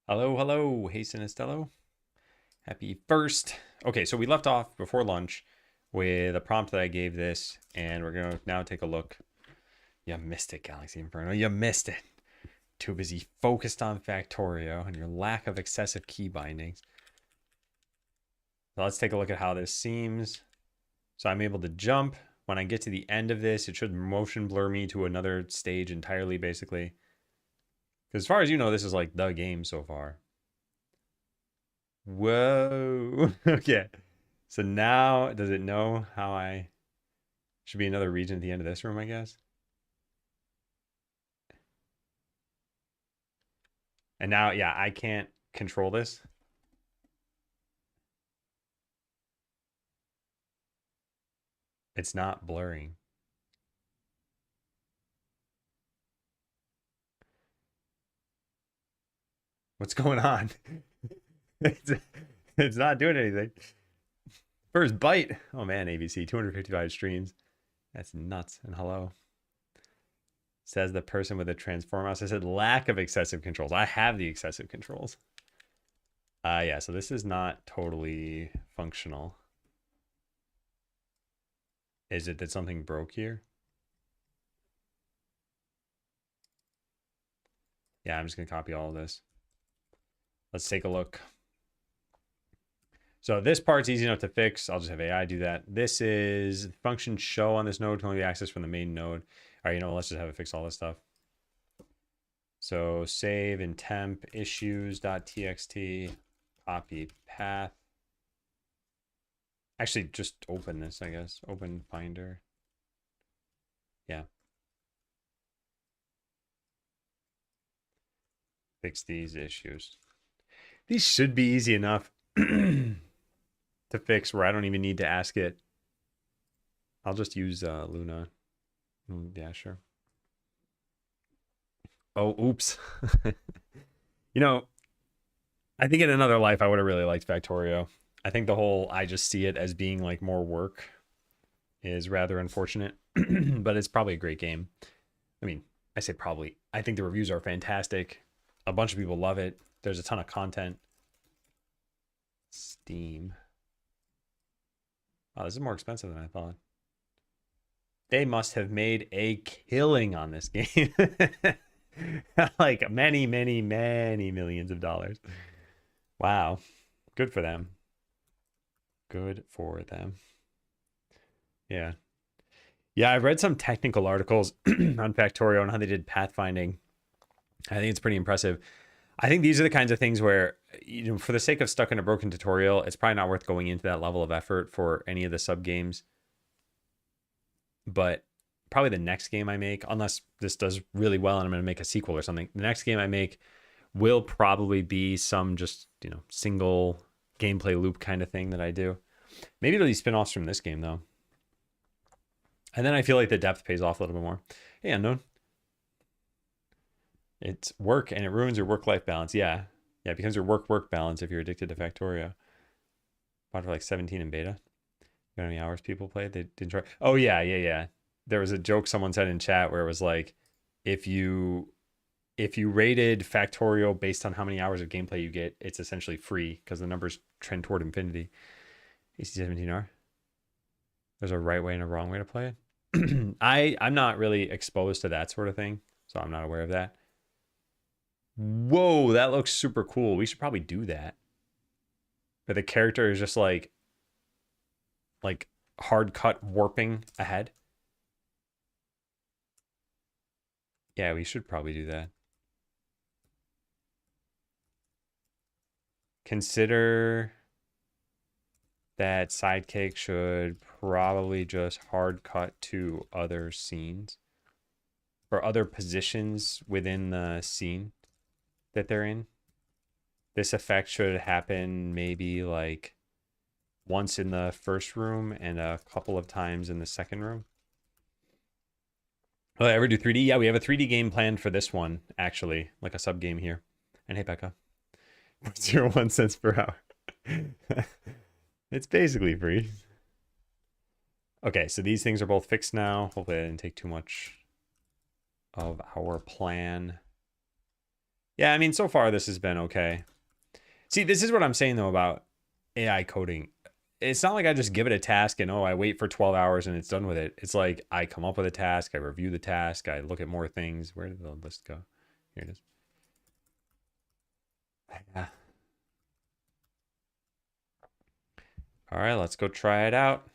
Hello, hello. Hey, Sinistello. Happy first. Okay, so we left off before lunch with a prompt that I gave this, and we're going to now take a look. You missed it, Galaxy Inferno. You missed it. Too busy focused on Factorio and your lack of excessive key bindings. So let's take a look at how this seems. So I'm able to jump. When I get to the end of this, it should motion blur me to another stage entirely, basically. Because as far as you know, this is like the game so far. Whoa. Okay. So now, does it know how I should be another region at the end of this room, I guess? And now, yeah, I can't control this. It's not blurring. What's going on? it's, it's not doing anything. First bite. Oh man, ABC, 255 streams. That's nuts. And hello. Says the person with the transform mouse. I said lack of excessive controls. I have the excessive controls. Yeah, so this is not totally functional. Is it that something broke here? Yeah, I'm just going to copy all of this. Let's take a look. So this part's easy enough to fix. I'll just have AI do that. This is function show on this node can only be accessed from the main node. All right, you know, let's just have it fix all this stuff. So save in temp issues.txt, copy path. Actually, just open this, I guess. Open Finder. Yeah. Fix these issues. These should be easy enough to fix where I don't even need to ask it. I'll just use Luna. Yeah, sure. Oh, oops. You know, I think in another life I would have really liked Factorio. I think the whole I just see it as being like more work is rather unfortunate, but it's probably a great game. I mean, I say probably. I think the reviews are fantastic. A bunch of people love it. There's a ton of content. Steam. Oh, this is more expensive than I thought. They must have made a killing on this game. Like many, many, many millions of dollars. Wow. Good for them. Good for them. Yeah. Yeah, I've read some technical articles on Factorio and how they did pathfinding. I think it's pretty impressive. I think these are the kinds of things where, you know, for the sake of stuck in a broken tutorial, it's probably not worth going into that level of effort for any of the sub games. But probably the next game I make, unless this does really well and I'm going to make a sequel or something, the next game I make will probably be some just, you know, single gameplay loop kind of thing that I do. Maybe it'll be spin-offs from this game though. And then I feel like the depth pays off a little bit more. Hey, Unknown. It's work and it ruins your work-life balance. Yeah. Yeah, it becomes your work-work balance if you're addicted to Factorio. Bought for like 17 in beta. You know how many hours people played? They didn't try. Oh, yeah, yeah, yeah. There was a joke someone said in chat where it was like, if you rated Factorio based on how many hours of gameplay you get, it's essentially free because the numbers trend toward infinity. AC17R. There's a right way and a wrong way to play it. I'm not really exposed to that sort of thing, so I'm not aware of that. Whoa, that looks super cool. We should probably do that. But the character is just like hard cut warping ahead. Yeah, we should probably do that. Consider that sidekick should probably just hard cut to other scenes or other positions within the scene that they're in. This effect should happen maybe like once in the first room and a couple of times in the second room. Will I ever do 3D? Yeah, we have a 3D game planned for this one, actually, like a sub game here. And hey, Becca, 0.01 cents per hour. It's basically free. Okay, so these things are both fixed now. Hopefully I didn't take too much of our plan. Yeah, I mean, so far this has been okay. See, this is what I'm saying though about AI coding. It's not like I just give it a task and I wait for 12 hours and it's done with it. It's like I come up with a task, I review the task, I look at more things. Where did the list go? Here it is. Yeah. All right, let's go try it out.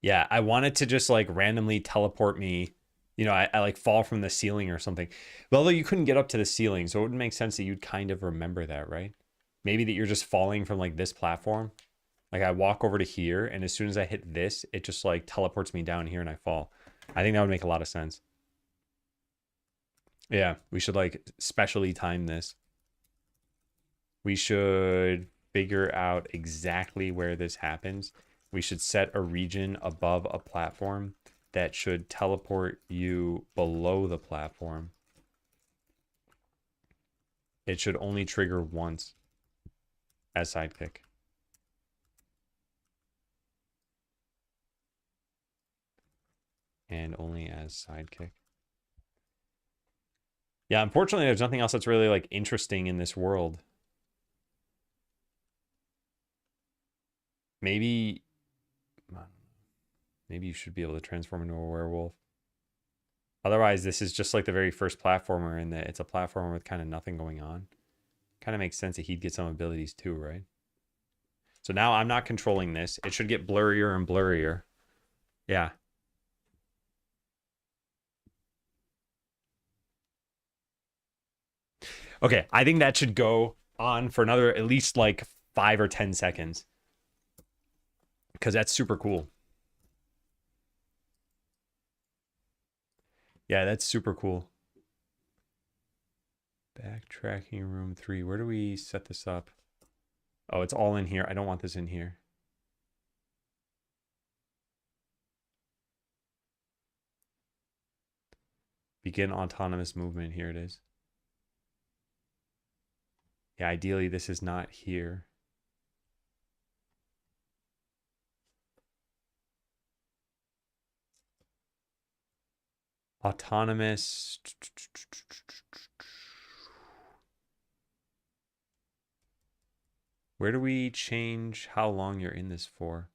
Yeah, I wanted to just like randomly teleport me. I like fall from the ceiling or something. But although you couldn't get up to the ceiling, so it would make sense that you'd kind of remember that, right? Maybe that you're just falling from like this platform. Like I walk over to here, and as soon as I hit this, it just like teleports me down here and I fall. I think that would make a lot of sense. Yeah, we should like specially time this. We should figure out exactly where this happens. We should set a region above a platform that should teleport you below the platform. It should only trigger once as sidekick. And only as sidekick. Yeah, unfortunately, there's nothing else that's really like interesting in this world. Maybe you should be able to transform into a werewolf. Otherwise, this is just like the very first platformer, and that it's a platformer with kind of nothing going on. Kind of makes sense that he'd get some abilities too, right? So now I'm not controlling this. It should get blurrier and blurrier. Yeah. Okay, I think that should go on for another at least like 5 or 10 seconds. Because that's super cool. Yeah, that's super cool. Backtracking room 3. Where do we set this up? Oh, it's all in here. I don't want this in here. Begin autonomous movement. Here it is. Yeah, ideally this is not here. Autonomous. Where do we change how long you're in this for?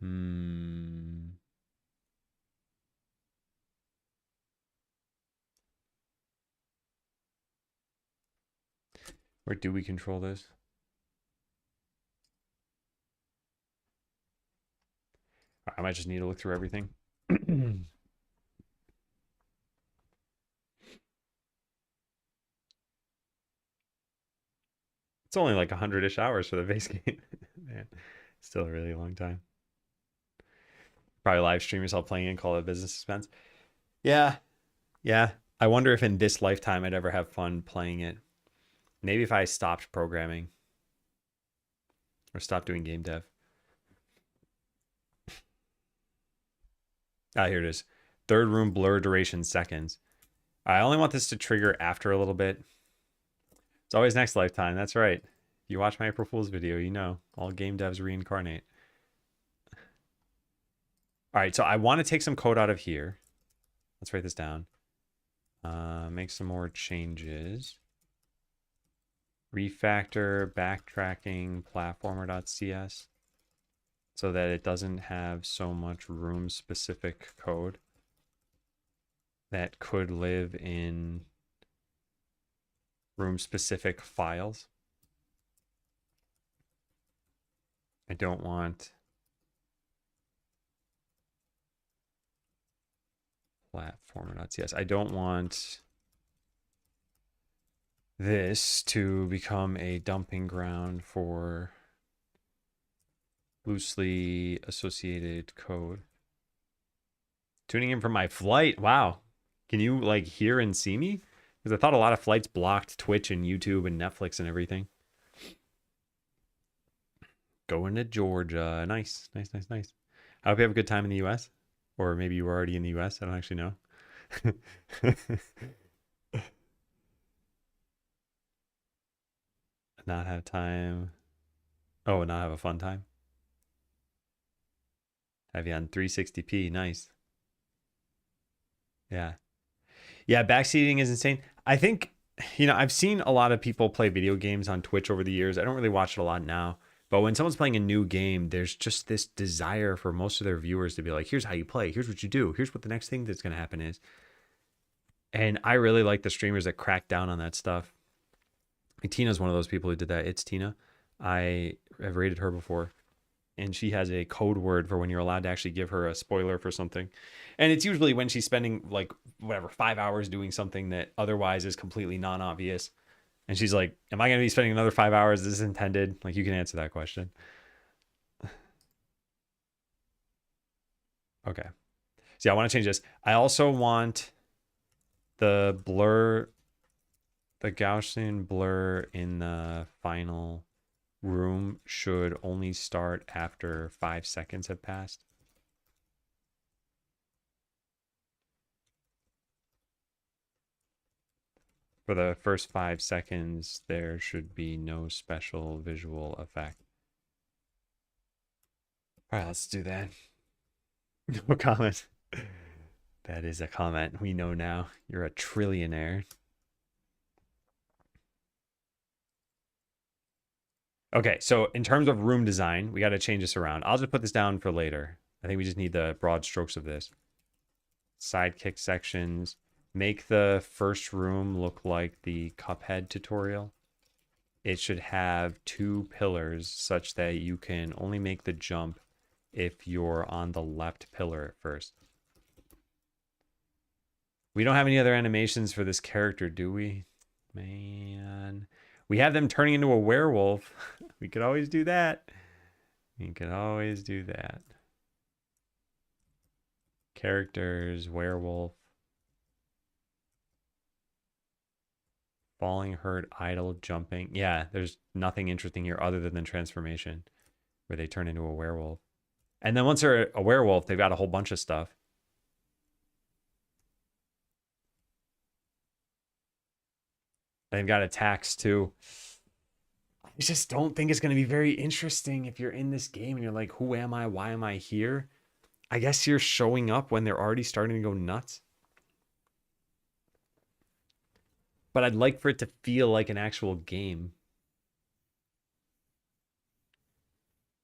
Hmm. Where do we control this? I might just need to look through everything. It's only like 100-ish hours for the base game. Man, still a really long time. Probably live stream yourself playing and call it business suspense. Yeah, yeah. I wonder if in this lifetime I'd ever have fun playing it. Maybe if I stopped programming or stopped doing game dev. Ah, here it is. Third room blur duration seconds. I only want this to trigger after a little bit. It's always next lifetime. That's right. If you watch my April Fool's video, you know all game devs reincarnate. All right, so I want to take some code out of here. Let's write this down. Make some more changes. Refactor backtracking platformer.cs so that it doesn't have so much room specific code that could live in room specific files. I don't want platformer.cs. I don't want this to become a dumping ground for loosely associated code. Tuning in from my flight. Wow. Can you like hear and see me? Because I thought a lot of flights blocked Twitch and YouTube and Netflix and everything. Going to Georgia. Nice, nice, nice, nice. I hope you have a good time in the US. Or maybe you were already in the US. I don't actually know. Not have time. Oh, not have a fun time. Have you on 360p? Nice. Yeah. Yeah, backseating is insane. I think, I've seen a lot of people play video games on Twitch over the years. I don't really watch it a lot now. But when someone's playing a new game, there's just this desire for most of their viewers to be like, here's how you play. Here's what you do. Here's what the next thing that's going to happen is. And I really like the streamers that crack down on that stuff. And Tina's one of those people who did that. It's Tina. I have rated her before. And she has a code word for when you're allowed to actually give her a spoiler for something. And it's usually when she's spending like whatever 5 hours doing something that otherwise is completely non-obvious. And she's like, am I going to be spending another 5 hours? This is intended. Like, you can answer that question. Okay. So yeah, I want to change this. I also want the Gaussian blur in the final room should only start after 5 seconds have passed. For the first 5 seconds, there should be no special visual effect. All right, let's do that. No comment. That is a comment. We know now. You're a trillionaire. Okay, so in terms of room design, we got to change this around. I'll just put this down for later. I think we just need the broad strokes of this. Sidekick sections. Make the first room look like the Cuphead tutorial. It should have 2 pillars such that you can only make the jump if you're on the left pillar at first. We don't have any other animations for this character, do we? Man. We have them turning into a werewolf. We could always do that. We could always do that. Characters, werewolf. Falling, hurt, idle, jumping. Yeah, there's nothing interesting here other than the transformation where they turn into a werewolf. And then once they're a werewolf, they've got a whole bunch of stuff. They've got attacks too. I just don't think it's going to be very interesting if you're in this game and you're like, who am I? Why am I here? I guess you're showing up when they're already starting to go nuts. But I'd like for it to feel like an actual game.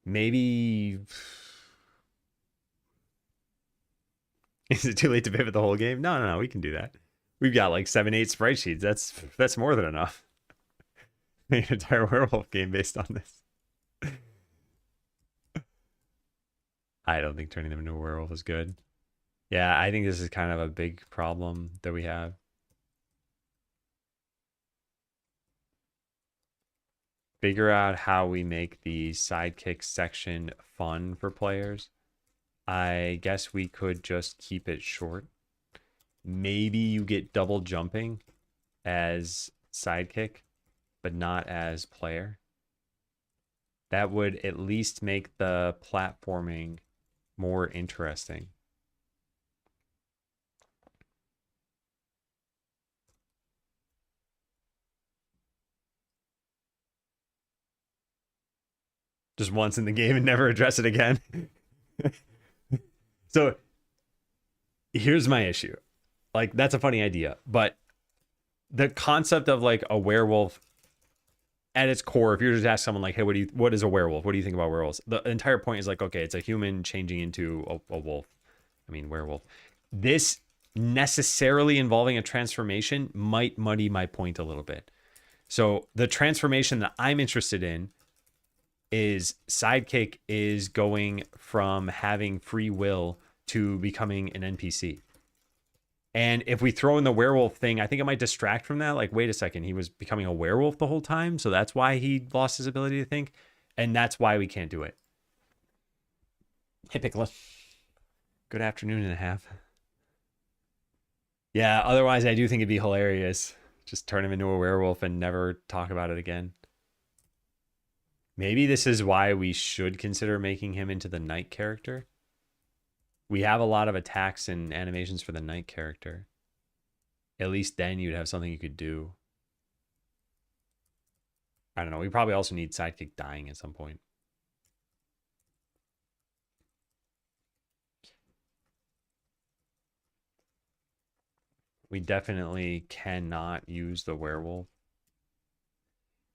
Maybe... Is it too late to pivot the whole game? No, we can do that. We've got like 7, 8 sprite sheets. That's more than enough. An entire werewolf game based on this. I don't think turning them into a werewolf is good. Yeah, I think this is kind of a big problem that we have. Figure out how we make the sidekick section fun for players. I guess we could just keep it short. Maybe you get double jumping as sidekick, but not as player. That would at least make the platforming more interesting. Just once in the game and never address it again. So here's my issue. Like, that's a funny idea, but the concept of like a werewolf at its core, if you're just ask someone like, hey, what is a werewolf? What do you think about werewolves? The entire point is like, okay, it's a human changing into a wolf. I mean, werewolf. This necessarily involving a transformation might muddy my point a little bit. So the transformation that I'm interested in is sidekick is going from having free will to becoming an NPC. And if we throw in the werewolf thing, I think it might distract from that. Like, wait a second, he was becoming a werewolf the whole time, so that's why he lost his ability to think, and that's why we can't do it. Hey, Piccolo. Good afternoon and a half. Yeah, otherwise I do think it'd be hilarious. Just turn him into a werewolf and never talk about it again. Maybe this is why we should consider making him into the knight character. We have a lot of attacks and animations for the knight character. At least then you'd have something you could do. I don't know. We probably also need sidekick dying at some point. We definitely cannot use the werewolf.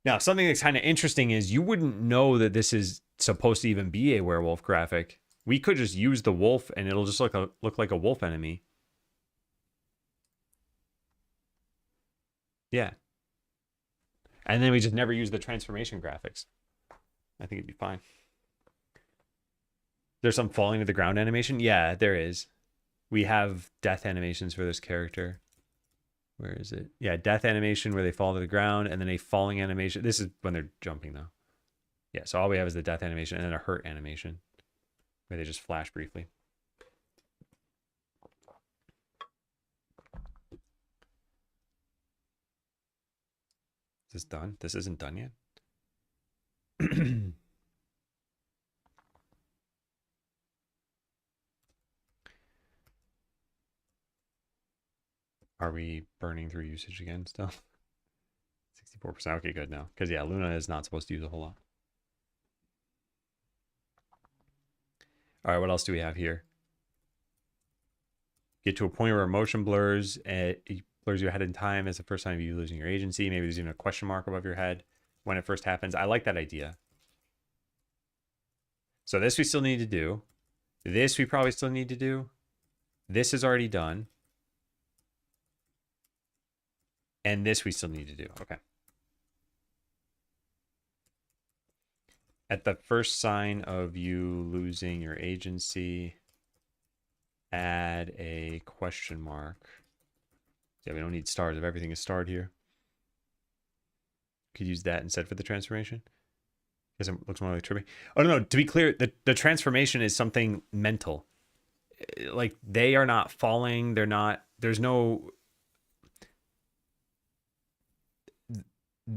Now, something that's kind of interesting is you wouldn't know that this is supposed to even be a werewolf graphic. We could just use the wolf and it'll just look like a wolf enemy. Yeah. And then we just never use the transformation graphics. I think it'd be fine. There's some falling to the ground animation? Yeah, there is. We have death animations for this character. Where is it? Yeah, death animation where they fall to the ground, and then a falling animation. This is when they're jumping, though. Yeah, so all we have is the death animation and then a hurt animation where they just flash briefly. Is this done? This isn't done yet? Are we burning through usage again still? 64%. Okay, good now. Because, yeah, Luna is not supposed to use a whole lot. All right, what else do we have here? Get to a point where motion blurs. It blurs your head in time as the first time you losing your agency. Maybe there's even a question mark above your head when it first happens. I like that idea. So this we still need to do. This we probably still need to do. This is already done. And this we still need to do. Okay. At the first sign of you losing your agency, add a question mark. Yeah, we don't need stars if everything is starred here. Could use that instead for the transformation. Because it looks more like tripping. Oh, no, to be clear, the transformation is something mental. Like, they are not falling. They're not, there's no,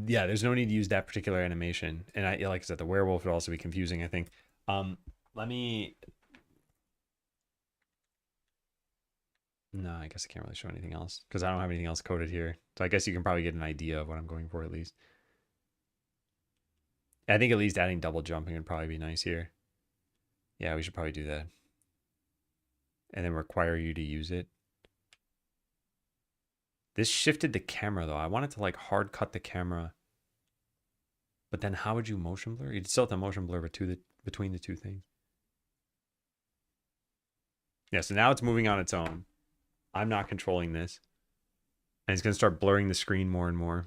yeah, there's no need to use that particular animation. And like I said, the werewolf would also be confusing, I think. Let me, no, I guess I can't really show anything else because I don't have anything else coded here. So I guess you can probably get an idea of what I'm going for at least. I think at least adding double jumping would probably be nice here. Yeah, we should probably do that. And then require you to use it. This shifted the camera though. I wanted to like hard cut the camera. But then how would you motion blur? You'd still have to motion blur between the two things. Yeah, so now it's moving on its own. I'm not controlling this. And it's going to start blurring the screen more and more.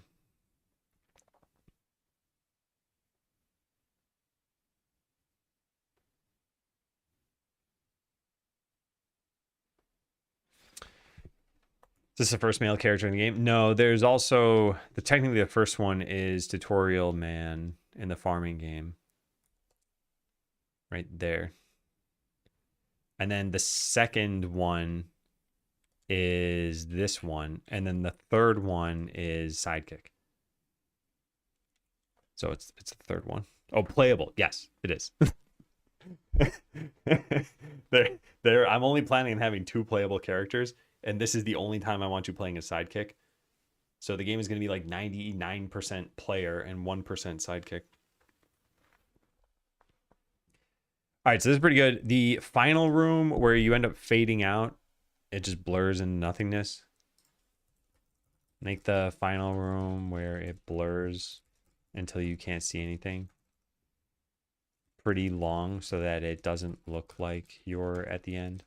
Is this the first male character in the game? No, there's also technically the first one is Tutorial Man in the farming game. Right there. And then the second one is this one. And then the third one is Sidekick. So it's the third one. Oh, playable. Yes, it is. I'm only planning on having 2 playable characters, and this is the only time I want you playing a sidekick. So the game is going to be like 99% player and 1% sidekick. All right, so this is pretty good. The final room where you end up fading out, it just blurs in nothingness. Make the final room where it blurs until you can't see anything pretty long so that it doesn't look like you're at the end.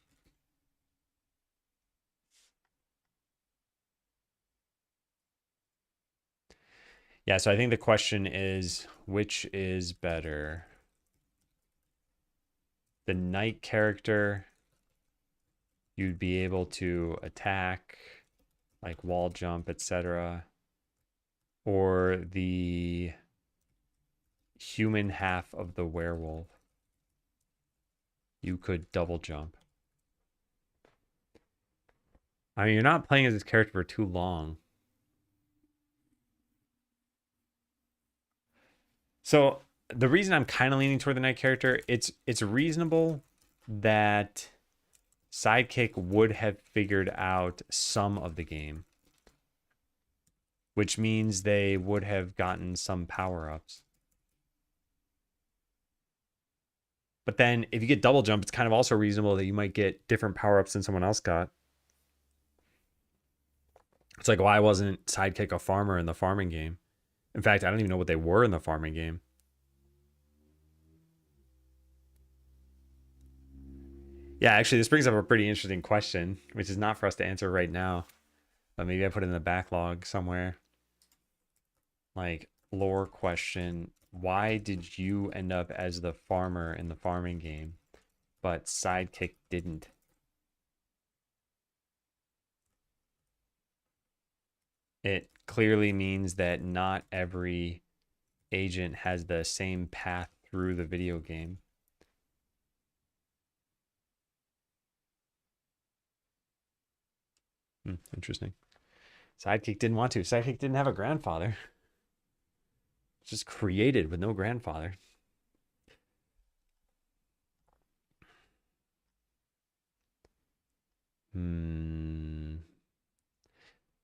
Yeah, so I think the question is, which is better? The knight character, you'd be able to attack, like wall jump, etc. Or the human half of the werewolf, you could double jump. I mean, you're not playing as this character for too long. So the reason I'm kind of leaning toward the knight character, it's reasonable that Sidekick would have figured out some of the game, which means they would have gotten some power-ups. But then if you get double jump, it's kind of also reasonable that you might get different power-ups than someone else got. It's like, why wasn't Sidekick a farmer in the farming game? In fact, I don't even know what they were in the farming game. Yeah, actually, this brings up a pretty interesting question, which is not for us to answer right now, but maybe I put it in the backlog somewhere. Like, lore question. Why did you end up as the farmer in the farming game, but Sidekick didn't? It clearly means that not every agent has the same path through the video game. Interesting. Sidekick didn't want to. Sidekick didn't have a grandfather. Just created with no grandfather.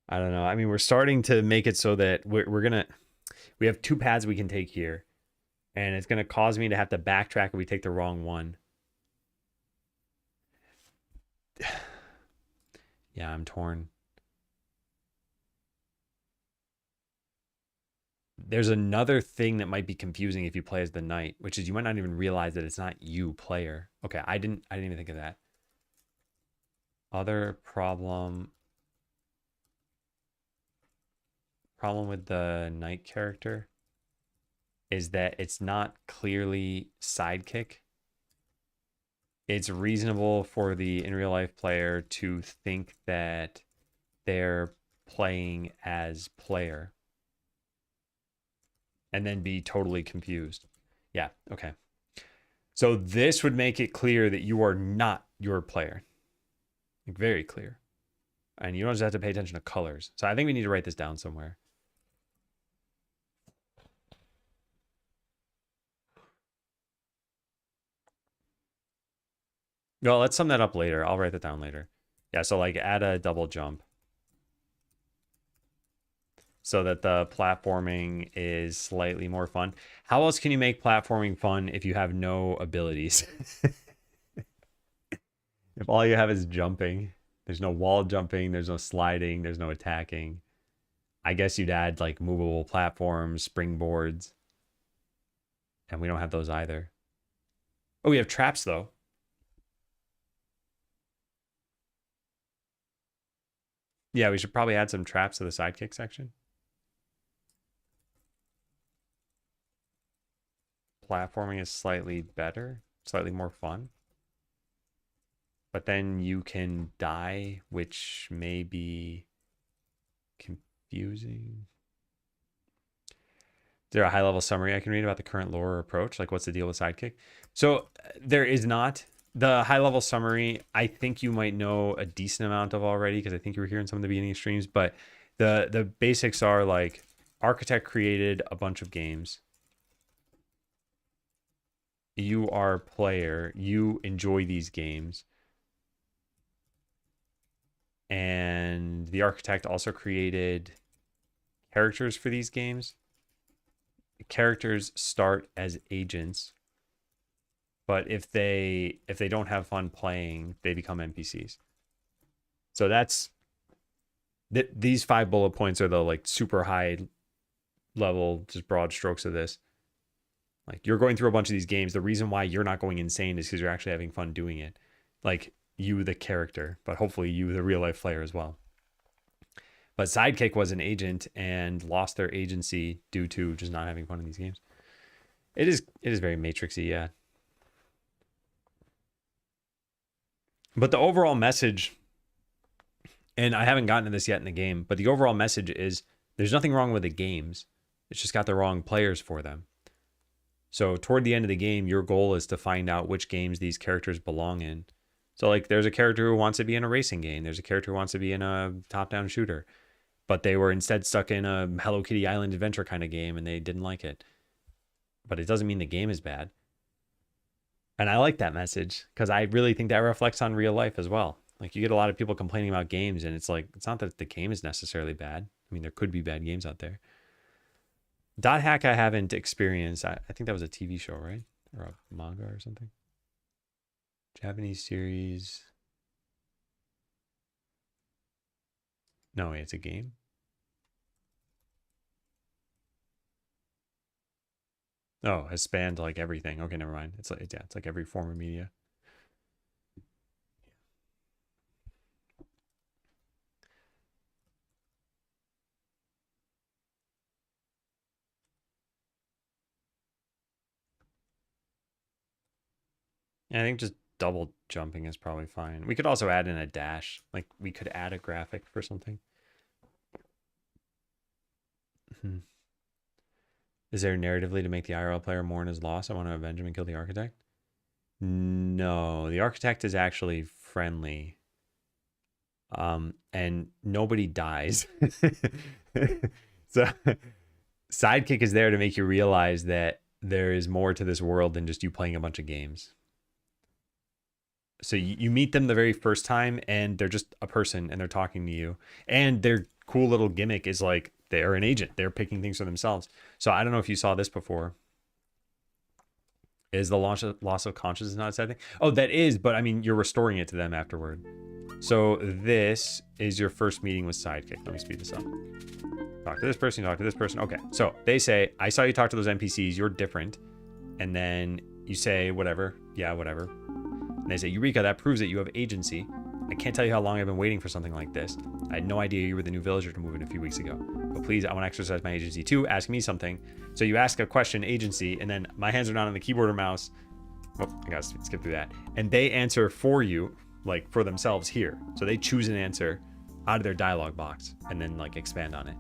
I don't know. I mean, we're starting to make it so that we have two paths we can take here, and it's gonna cause me to have to backtrack if we take the wrong one. Yeah, I'm torn. There's another thing that might be confusing if you play as the knight, which is you might not even realize that it's not you player. Okay, I didn't even think of that. Other problem with the knight character is that it's not clearly Sidekick. It's reasonable for the in real life player to think that they're playing as player and then be totally confused. Yeah, okay. So this would make it clear that you are not your player. Like, very clear. And you don't just have to pay attention to colors. So I think we need to write this down somewhere. Well, let's sum that up later. I'll write that down later. Yeah, so like add a double jump so that the platforming is slightly more fun. How else can you make platforming fun if you have no abilities? If all you have is jumping, there's no wall jumping, there's no sliding, there's no attacking. I guess you'd add like movable platforms, springboards. And we don't have those either. Oh, we have traps though. Yeah, we should probably add some traps to the sidekick section. Platforming is slightly better, slightly more fun. But then you can die, which may be confusing. Is there a high level summary I can read about the current lore or approach? Like, what's the deal with Sidekick? So, there is not. The high level summary, I think you might know a decent amount of already because I think you were here in some of the beginning streams. But the basics are like Architect created a bunch of games. You are a player. You enjoy these games. And the Architect also created characters for these games. Characters start as agents, but if they don't have fun playing, they become NPCs. So that's these 5 bullet points are the like super high level, just broad strokes of this. Like, you're going through a bunch of these games. The reason why you're not going insane is because you're actually having fun doing it. Like, you the character, but hopefully you the real life player as well. But Sidekick was an agent and lost their agency due to just not having fun in these games. It is very Matrixy, yeah. But the overall message, and I haven't gotten to this yet in the game, but the overall message is there's nothing wrong with the games. It's just got the wrong players for them. So toward the end of the game, your goal is to find out which games these characters belong in. So like, there's a character who wants to be in a racing game. There's a character who wants to be in a top-down shooter. But they were instead stuck in a Hello Kitty Island adventure kind of game and they didn't like it. But it doesn't mean the game is bad. And I like that message because I really think that reflects on real life as well. Like, you get a lot of people complaining about games and it's like, it's not that the game is necessarily bad. I mean, there could be bad games out there. Dot Hack I haven't experienced. I think that was a TV show, right? Or a manga or something. Japanese series. No, it's a game. Oh, has spanned like everything. Okay, never mind. It's like, yeah, it's like every form of media. Yeah, I think just double jumping is probably fine. We could also add in a dash. Like we could add a graphic for something. Hmm. Is there narratively to make the IRL player mourn his loss? I want to avenge him and kill the architect. No, the architect is actually friendly. And nobody dies. So sidekick is there to make you realize that there is more to this world than just you playing a bunch of games. So you meet them the very first time and they're just a person and they're talking to you. And their cool little gimmick is like they're an agent. They're picking things for themselves. So I don't know if you saw this before. Is the loss of consciousness not a sad thing? Oh, that is, but I mean, you're restoring it to them afterward. So this is your first meeting with Sidekick. Let me speed this up. Talk to this person, talk to this person. Okay, so they say, I saw you talk to those NPCs, you're different. And then you say, whatever. Yeah, whatever. And they say, Eureka, that proves that you have agency. I can't tell you how long I've been waiting for something like this. I had no idea you were the new villager to move in a few weeks ago. But please, I want to exercise my agency too. Ask me something. So you ask a question, agency, and then my hands are not on the keyboard or mouse. Oh, I gotta skip through that. And they answer for you, like for themselves here. So they choose an answer out of their dialogue box and then like expand on it.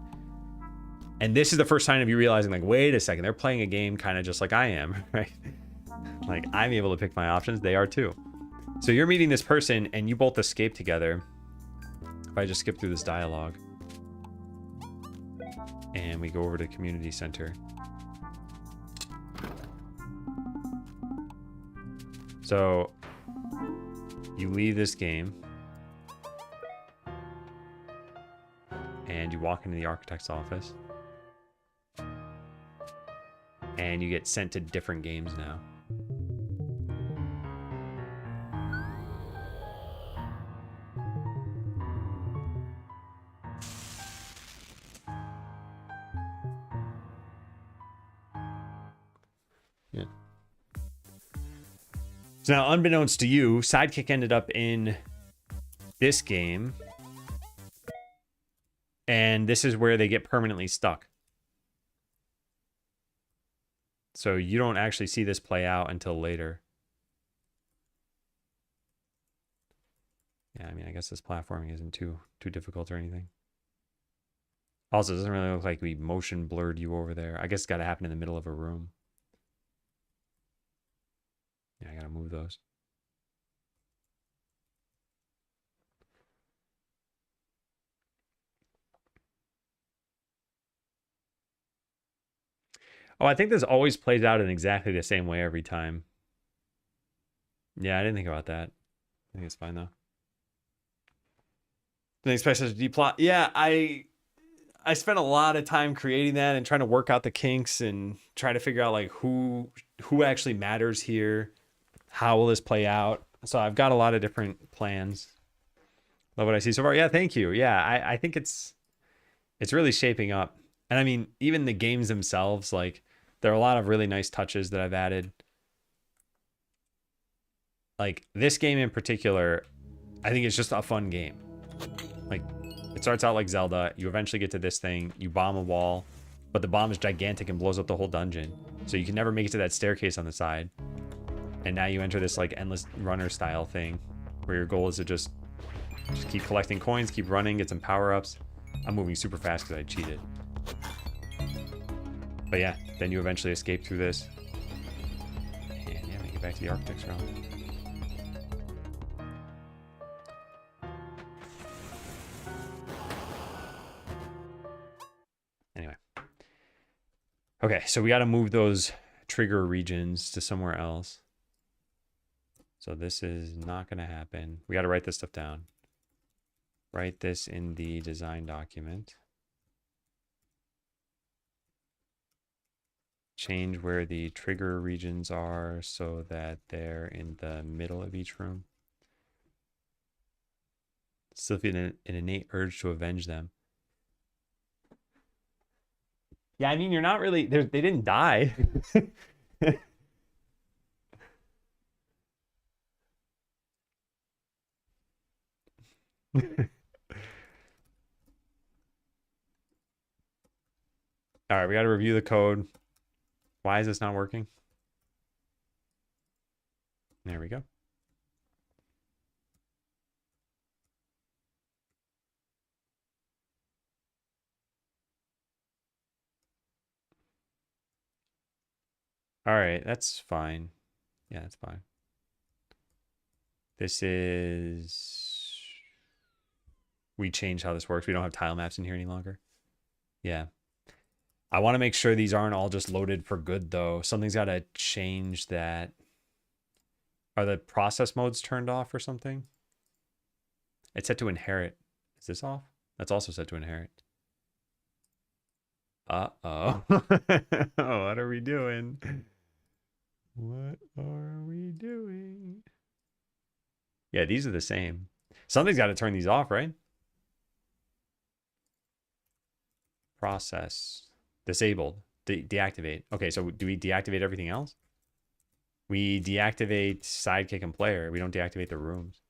And this is the first sign of you realizing like, wait a second, they're playing a game kind of just like I am, right? Like I'm able to pick my options, they are too. So you're meeting this person and you both escape together. If I just skip through this dialogue and we go over to community center. So you leave this game and you walk into the architect's office and you get sent to different games now. Yeah. So now, unbeknownst to you, Sidekick ended up in this game. And this is where they get permanently stuck. So you don't actually see this play out until later. Yeah, I mean, I guess this platforming isn't too difficult or anything. Also, it doesn't really look like we motion blurred you over there. I guess it's got to happen in the middle of a room. Yeah, I got to move those. Oh, I think this always plays out in exactly the same way every time. Yeah, I didn't think about that. I think it's fine, though. The next special plot. Yeah, I spent a lot of time creating that and trying to work out the kinks and try to figure out like who actually matters here. How will this play out? So I've got a lot of different plans. Love what I see so far. Yeah, thank you. Yeah, I think it's really shaping up. And I mean, even the games themselves, like there are a lot of really nice touches that I've added. Like this game in particular, I think it's just a fun game. Like it starts out like Zelda. You eventually get to this thing. You bomb a wall, but the bomb is gigantic and blows up the whole dungeon. So you can never make it to that staircase on the side. And now you enter this like endless runner style thing where your goal is to just keep collecting coins, keep running, get some power-ups. I'm moving super fast because I cheated. But yeah, then you eventually escape through this. And yeah, make it back to the architect's realm. Anyway. Okay, so we got to move those trigger regions to somewhere else. So this is not going to happen. We got to write this stuff down. Write this in the design document. Change where the trigger regions are so that they're in the middle of each room. Still feel an innate urge to avenge them. Yeah, I mean, you're not really. They didn't die. All right, we got to review the code. Why is this not working? There we go. All right, that's fine. Yeah, that's fine. This is... We changed how this works. We don't have tile maps in here any longer. Yeah. I want to make sure these aren't all just loaded for good, though. Something's got to change that. Are the process modes turned off or something? It's set to inherit. Is this off? That's also set to inherit. Uh-oh. What are we doing? What are we doing? Yeah, these are the same. Something's got to turn these off, right? Process. Disabled. Deactivate. Okay, so do we deactivate everything else? We deactivate sidekick and player. We don't deactivate the rooms.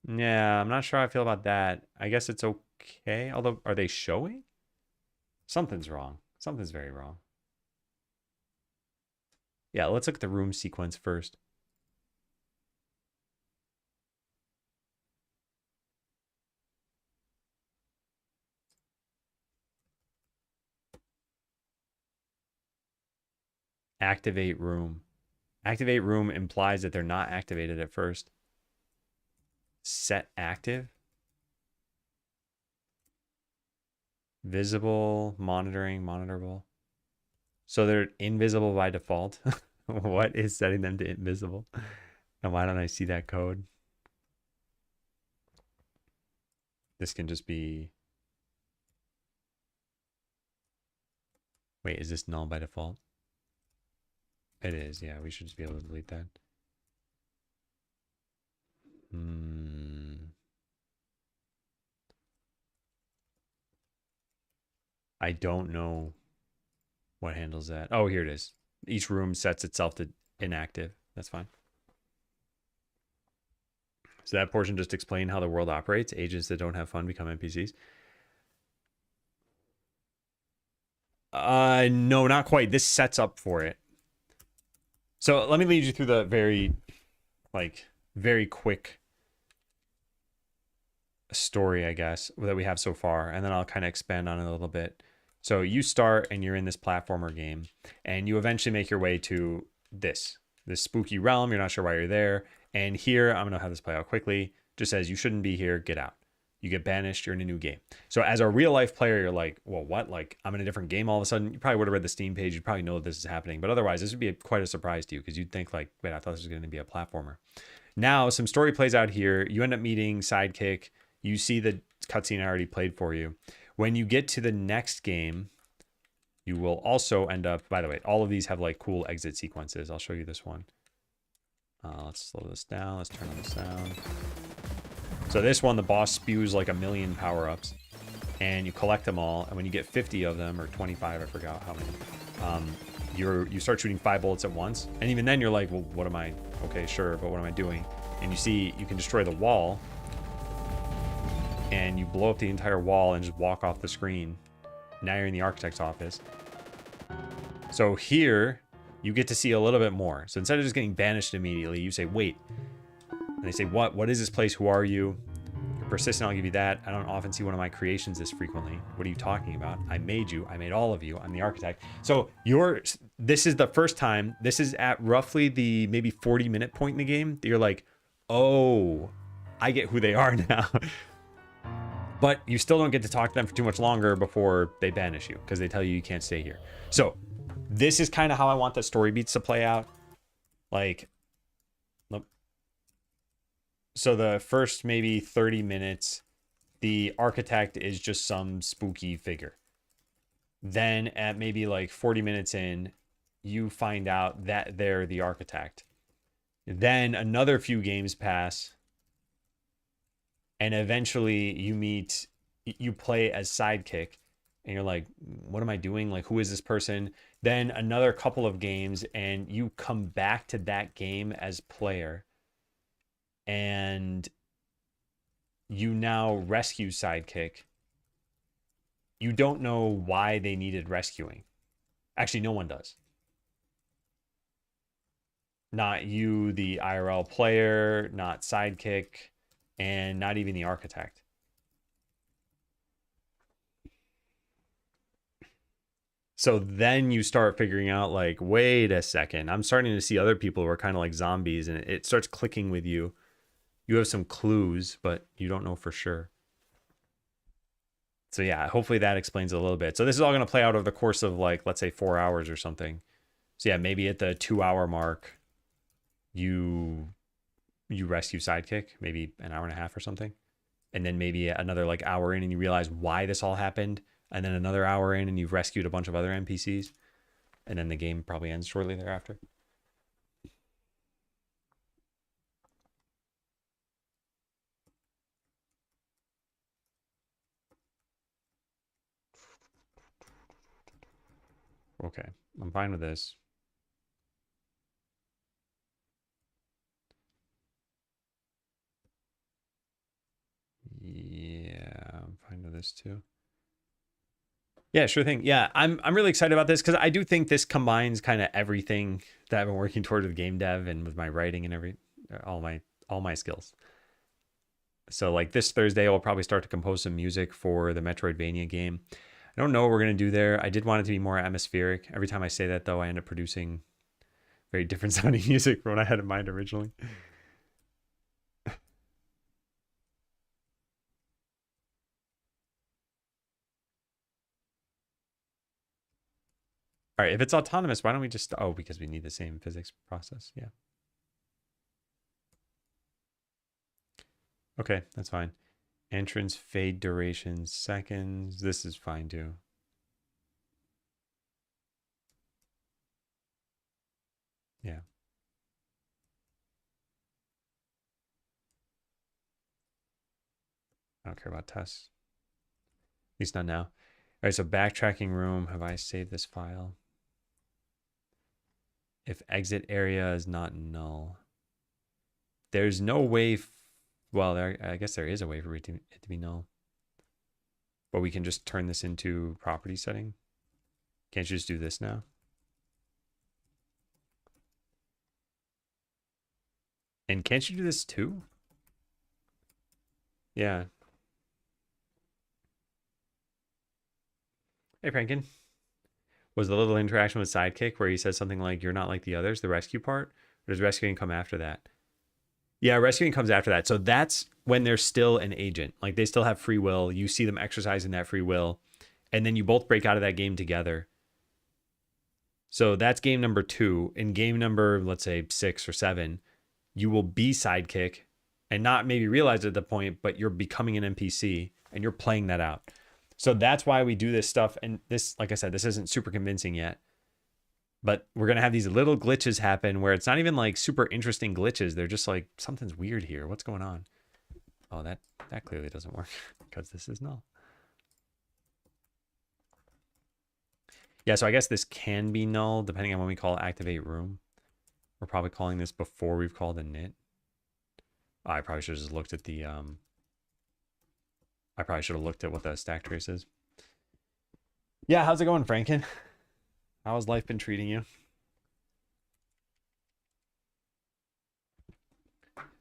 Yeah, I'm not sure how I feel about that. I guess it's okay. Although, are they showing? Something's wrong. Something's very wrong. Yeah, let's look at the room sequence first. Activate room. Activate room implies that they're not activated at first. Set active. Visible, monitoring, monitorable. So they're invisible by default. What is setting them to invisible? And why don't I see that code? This can just be... Wait, is this null by default? It is, yeah. We should just be able to delete that. I don't know what handles that. Oh, here it is. Each room sets itself to inactive. That's fine. So that portion just explained how the world operates. Agents that don't have fun become NPCs. No, not quite. This sets up for it. So let me lead you through the very quick story, I guess, that we have so far, and then I'll kind of expand on it a little bit. So you start and you're in this platformer game, and you eventually make your way to this spooky realm. You're not sure why you're there. And here, I'm going to have this play out quickly. Just says you shouldn't be here. Get out. You get banished. You're in a new game. So as a real life player, you're like, well, what? Like, I'm in a different game all of a sudden. You probably would have read the Steam page. You'd probably know that this is happening. But otherwise, this would be quite a surprise to you because you'd think like, wait, I thought this was going to be a platformer. Now, some story plays out here. You end up meeting Sidekick. You see the cutscene I already played for you. When you get to the next game, you will also end up, by the way, all of these have like cool exit sequences. I'll show you this one. Let's slow this down. Let's turn on the sound. So this one, the boss spews like 1,000,000 power-ups, and you collect them all. And when you get 50 of them, or 25, I forgot how many, you start shooting 5 bullets at once. And even then you're like, well, what am I, okay, sure, but what am I doing? And you see, you can destroy the wall, and you blow up the entire wall and just walk off the screen. Now you're in the architect's office. So here, you get to see a little bit more. So instead of just getting banished immediately, you say, wait. And they say, what? What is this place? Who are you? You're persistent, I'll give you that. I don't often see one of my creations this frequently. What are you talking about? I made you. I made all of you. I'm the architect. So this is the first time. This is at roughly the maybe 40-minute point in the game that you're like, oh, I get who they are now. But you still don't get to talk to them for too much longer before they banish you because they tell you can't stay here. So this is kind of how I want the story beats to play out. Like, so the first maybe 30 minutes, the architect is just some spooky figure. Then at maybe like 40 minutes in, you find out that they're the architect. Then another few games pass, and eventually you play as sidekick, and you're like, what am I doing? Like, who is this person? Then another couple of games, and you come back to that game as player, and you now rescue sidekick. You don't know why they needed rescuing. Actually, no one does. Not you, the IRL player, not sidekick, and not even the architect. So then you start figuring out, like, wait a second, I'm starting to see other people who are kind of like zombies, and it starts clicking with you. You have some clues, but you don't know for sure. So yeah, hopefully that explains it a little bit. So this is all going to play out over the course of, like, let's say 4 hours or something. So yeah, maybe at the 2-hour mark, you rescue sidekick, maybe an hour and a half or something. And then maybe another like hour in and you realize why this all happened. And then another hour in and you've rescued a bunch of other NPCs. And then the game probably ends shortly thereafter. Okay, I'm fine with this. Yeah, I'm fine with this too. Yeah, sure thing. Yeah, I'm really excited about this because I do think this combines kind of everything that I've been working toward with game dev and with my writing and all my skills. So like this Thursday, I'll probably start to compose some music for the Metroidvania game. I don't know what we're gonna do there. I did want it to be more atmospheric. Every time I say that though, I end up producing very different sounding music from what I had in mind originally. All right, if it's autonomous, why don't we just, oh, because we need the same physics process. Yeah. Okay, that's fine. Entrance fade duration seconds. This is fine too. Yeah. I don't care about tests. At least not now. All right, so backtracking room. Have I saved this file? If exit area is not null. There's no way, well, I guess there is a way for it to be null. But we can just turn this into property setting. Can't you just do this now? And can't you do this too? Yeah. Hey, Franken. Was the little interaction with Sidekick where he says something like, you're not like the others, the rescue part? Or does rescuing come after that? Yeah, rescuing comes after that. So that's when they're still an agent. Like they still have free will. You see them exercising that free will. And then you both break out of that game together. So that's game number 2. In game number, let's say 6 or 7, you will be Sidekick and not maybe realize it at the point, but you're becoming an NPC and you're playing that out. So that's why we do this stuff. And this, like I said, this isn't super convincing yet. But we're going to have these little glitches happen where it's not even like super interesting glitches. They're just like, something's weird here. What's going on? Oh, that clearly doesn't work because this is null. Yeah, so I guess this can be null depending on when we call activate room. We're probably calling this before we've called init. Oh, I probably should have just looked at the I probably should have looked at what the stack trace is. Yeah, how's it going, Franken? How has life been treating you?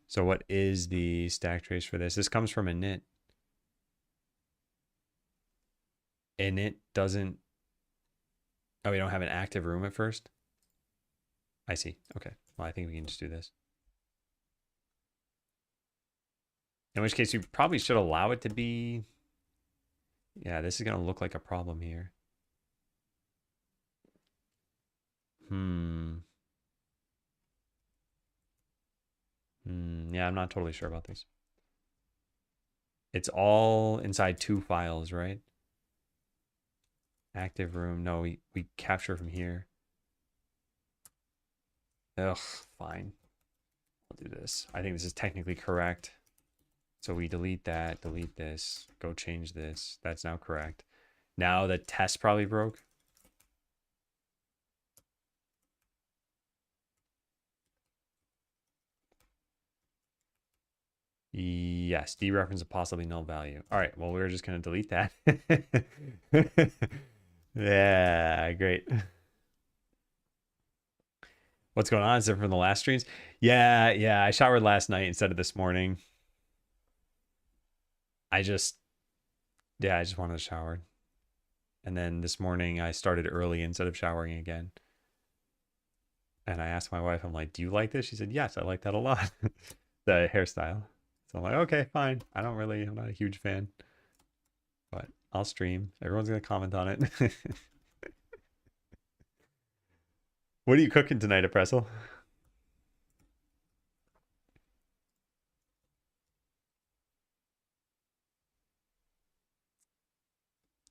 So what is the stack trace for this? This comes from init. Init doesn't... Oh, we don't have an active room at first? I see. Okay. Well, I think we can just do this. In which case, you probably should allow it to be... Yeah, this is going to look like a problem here. Yeah, I'm not totally sure about this. It's all inside 2 files, right? Active room. No, we capture from here. Ugh, fine. I'll do this. I think this is technically correct. So we delete that, delete this, go change this. That's now correct. Now the test probably broke. Yes, dereference a possibly null value. All right, well, we're just going to delete that. Yeah, great. What's going on? Is it from the last streams? Yeah, I showered last night instead of this morning. I just, yeah, I just wanted to shower. And then this morning I started early instead of showering again. And I asked my wife, I'm like, do you like this? She said, yes, I like that a lot. The hairstyle. So I'm like, okay, fine. I'm not a huge fan, but I'll stream. Everyone's going to comment on it. What are you cooking tonight, Appressel?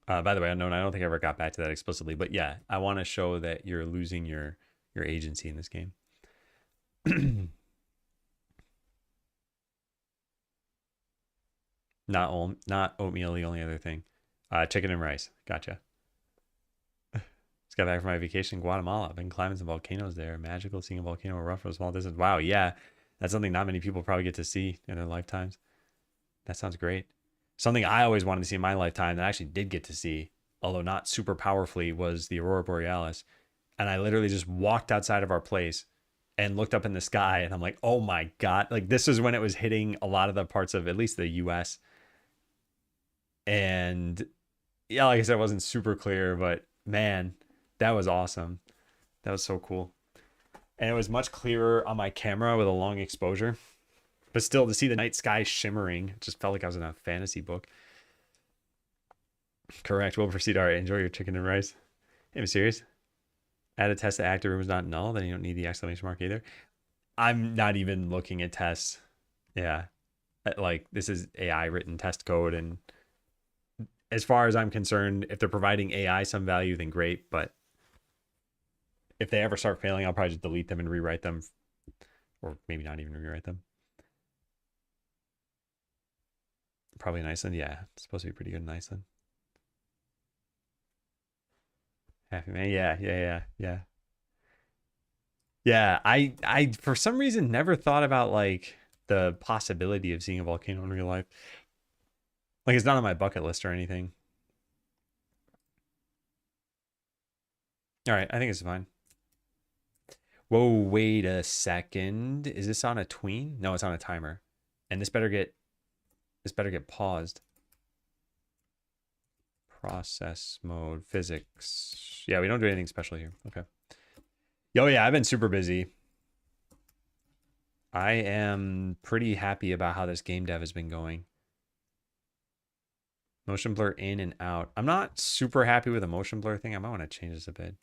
By the way, I don't think I ever got back to that explicitly, but yeah, I want to show that you're losing your agency in this game. Not oatmeal. The only other thing, chicken and rice. Gotcha. Just got back from my vacation in Guatemala. I've been climbing some volcanoes there. Magical seeing a volcano erupt from a small distance. Wow, yeah, that's something not many people probably get to see in their lifetimes. That sounds great. Something I always wanted to see in my lifetime that I actually did get to see, although not super powerfully, was the Aurora Borealis. And I literally just walked outside of our place and looked up in the sky, and I'm like, oh my God. Like, this is when it was hitting a lot of the parts of at least the US. And yeah, like I said, it wasn't super clear, but man, that was awesome. That was so cool. And it was much clearer on my camera with a long exposure. But still, to see the night sky shimmering, it just felt like I was in a fantasy book. Correct. We'll proceed. All right. Enjoy your chicken and rice. I'm serious. Add a test to active room is not null. Then you don't need the exclamation mark either. I'm not even looking at tests. Yeah. Like, this is AI written test code. And as far as I'm concerned, if they're providing AI some value, then great. But if they ever start failing, I'll probably just delete them and rewrite them. Or maybe not even rewrite them. Probably in Iceland. Yeah. It's supposed to be pretty good in Iceland. Happy man. Yeah. Yeah, I for some reason never thought about like the possibility of seeing a volcano in real life. Like, it's not on my bucket list or anything. All right, I think it's fine. Whoa, wait a second. Is this on a tween? No, it's on a timer. And this better get paused. Process mode, physics. Yeah, we don't do anything special here. Okay. Yo, yeah, I've been super busy. I am pretty happy about how this game dev has been going. Motion blur in and out. I'm not super happy with the motion blur thing. I might want to change this a bit.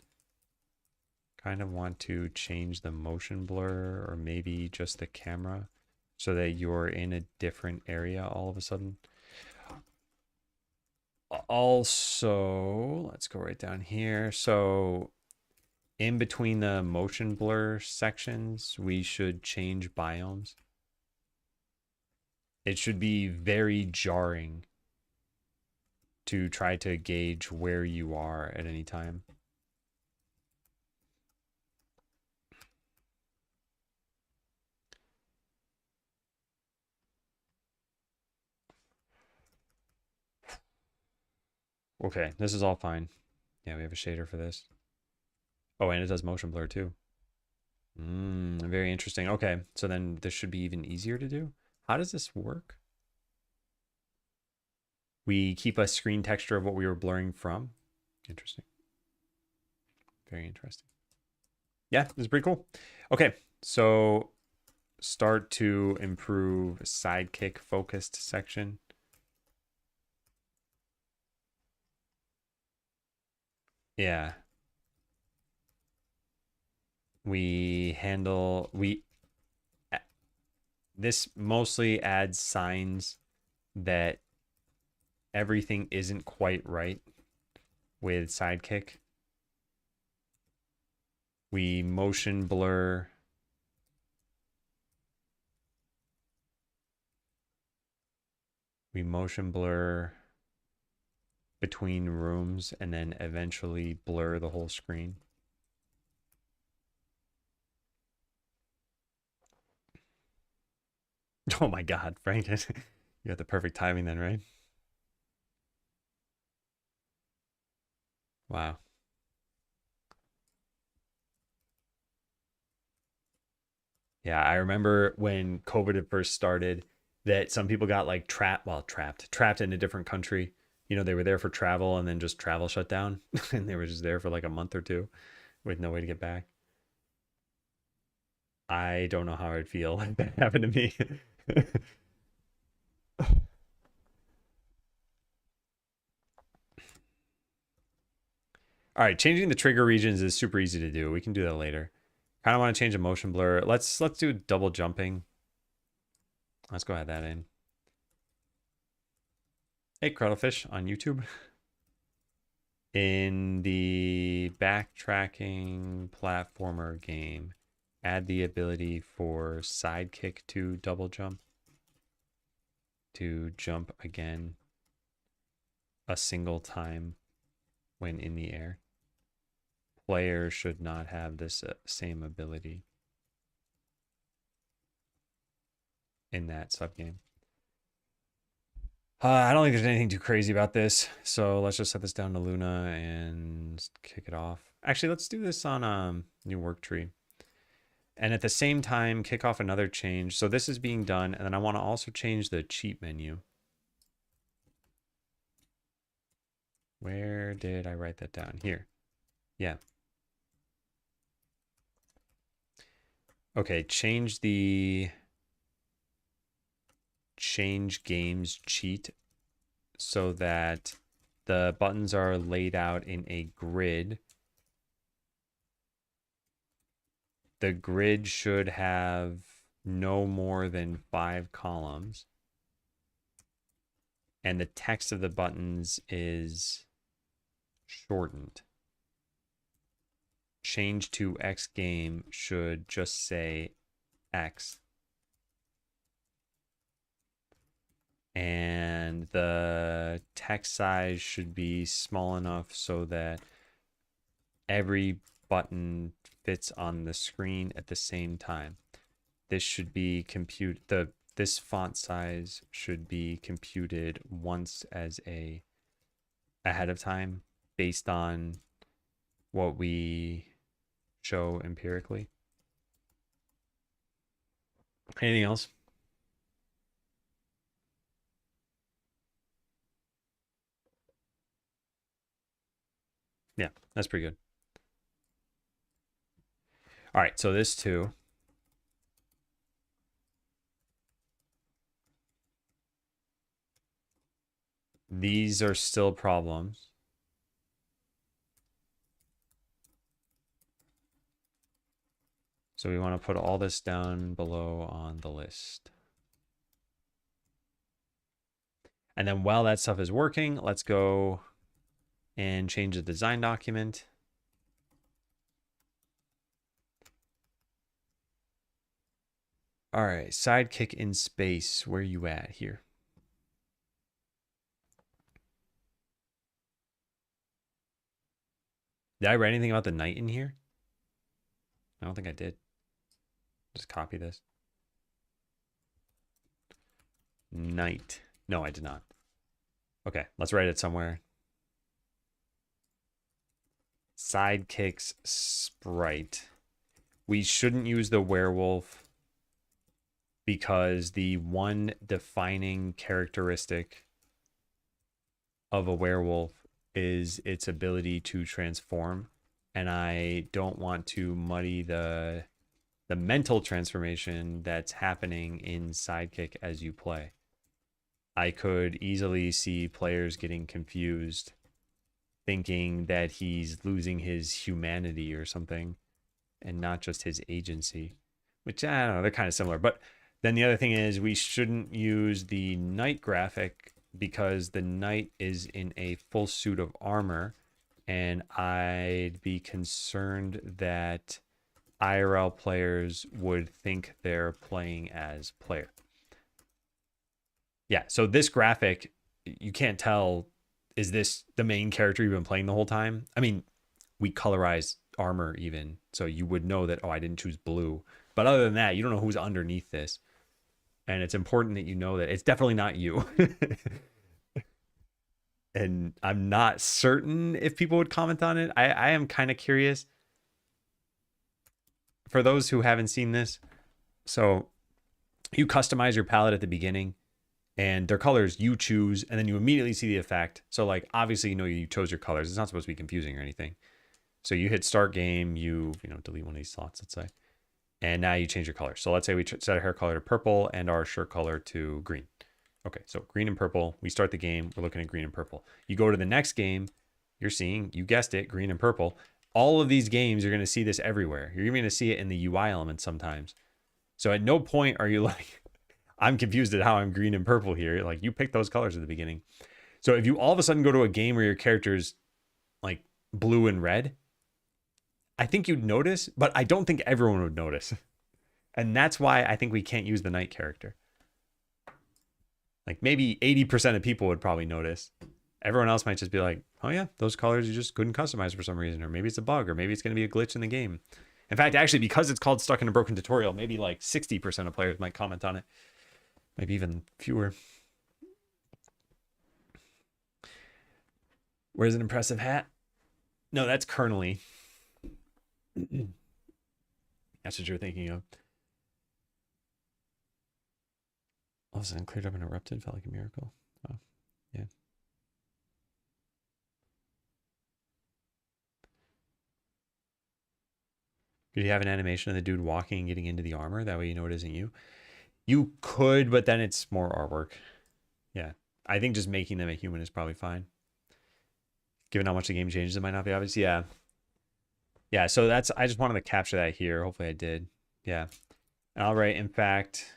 Kind of want to change the motion blur, or maybe just the camera, so that you're in a different area all of a sudden. Also, let's go right down here. So in between the motion blur sections, we should change biomes. It should be very jarring to try to gauge where you are at any time. Okay, this is all fine. Yeah, we have a shader for this. Oh, and it does motion blur too. Very interesting. Okay, so then this should be even easier to do. How does this work? We keep a screen texture of what we were blurring from. Interesting. Very interesting. Yeah, this is pretty cool. Okay, so start to improve sidekick focused section. Yeah. This mostly adds signs that everything isn't quite right with sidekick. We motion blur We motion blur between rooms and then eventually blur the whole screen. Oh my God, Frank. You got the perfect timing then, right? Wow. Yeah, I remember when COVID had first started that some people got like trapped in a different country. You know, they were there for travel and then just travel shut down and they were just there for like a month or two with no way to get back. I don't know how I'd feel if that happened to me. All right, changing the trigger regions is super easy to do. We can do that later. Kind of want to change the motion blur. Let's do double jumping. Let's go add that in. Hey, Cuttlefish on YouTube. In the backtracking platformer game, add the ability for sidekick to double jump to jump again a single time when in the air. Players should not have this same ability in that subgame. I don't think there's anything too crazy about this, so let's just set this down to Luna and kick it off. Actually, let's do this on new work tree. And at the same time, kick off another change. So this is being done, and then I want to also change the cheat menu. Where did I write that down? Here. Yeah. Okay, change the change games cheat so that the buttons are laid out in a grid. The grid should have no more than 5 columns. And the text of the buttons is shortened. Change to X game should just say X. And the text size should be small enough so that every button fits on the screen at the same time. This should be this font size should be computed once as ahead of time based on what we show empirically. Anything else? Yeah, that's pretty good. All right, so this too. These are still problems. So we want to put all this down below on the list. And then while that stuff is working, let's go and change the design document. All right, sidekick in space. Where are you at here? Did I write anything about the knight in here? I don't think I did. Just copy this. Knight. No, I did not. Okay, let's write it somewhere. Sidekicks sprite. We shouldn't use the werewolf because the one defining characteristic of a werewolf is its ability to transform, and I don't want to muddy the mental transformation that's happening in Sidekick as you play. I could easily see players getting confused thinking that he's losing his humanity or something and not just his agency, which I don't know, they're kind of similar. But then the other thing is we shouldn't use the knight graphic because the knight is in a full suit of armor, and I'd be concerned that IRL players would think they're playing as player. Yeah, so this graphic, you can't tell, is this the main character you've been playing the whole time? I mean, we colorize armor even, so you would know that, oh, I didn't choose blue. But other than that, you don't know who's underneath this. And it's important that you know that it's definitely not you. And I'm not certain if people would comment on it. I am kind of curious. For those who haven't seen this, so you customize your palette at the beginning and their colors you choose, and then you immediately see the effect. So like obviously you know you chose your colors. It's not supposed to be confusing or anything. So you hit start game, you know delete one of these slots, let's say, and now you change your color. So let's say we set our hair color to purple and our shirt color to green. Okay, so green and purple. We start the game. We're looking at green and purple. You go to the next game. You're seeing, you guessed it, green and purple. All of these games, you're going to see this everywhere. You're even going to see it in the UI elements sometimes. So at no point are you like, I'm confused at how I'm green and purple here. Like you picked those colors at the beginning. So if you all of a sudden go to a game where your character's like blue and red, I think you'd notice, but I don't think everyone would notice. And that's why I think we can't use the knight character. Like maybe 80% of people would probably notice. Everyone else might just be like, oh yeah, those colors you just couldn't customize for some reason. Or maybe it's a bug, or maybe it's going to be a glitch in the game. In fact, actually, because it's called Stuck in a Broken Tutorial, maybe like 60% of players might comment on it. Maybe even fewer. Where's an impressive hat? No, that's kernely. That's what you're thinking of. All of a sudden cleared up and erupted. Felt like a miracle. Oh, yeah. Could you have an animation of the dude walking and getting into the armor? That way you know it isn't you. You could, but then it's more artwork. Yeah. I think just making them a human is probably fine. Given how much the game changes, it might not be obvious. Yeah. Yeah, so that's, I just wanted to capture that here. Hopefully I did. Yeah. All right. In fact,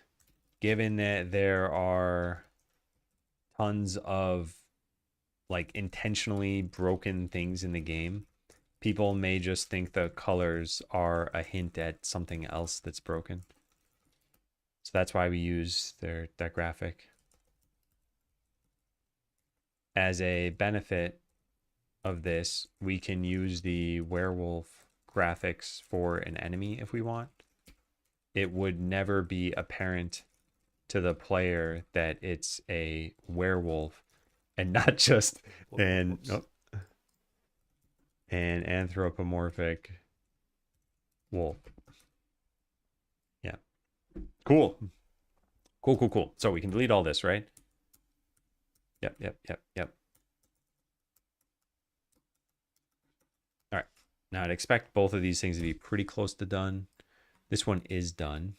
given that there are tons of like intentionally broken things in the game, people may just think the colors are a hint at something else that's broken. So that's why we use that graphic. As a benefit of this, we can use the werewolf graphics for an enemy if we want. It would never be apparent to the player that it's a werewolf and not just an anthropomorphic wolf. Yeah. Cool. Cool. So we can delete all this, right? Yep. All right. Now I'd expect both of these things to be pretty close to done. This one is done.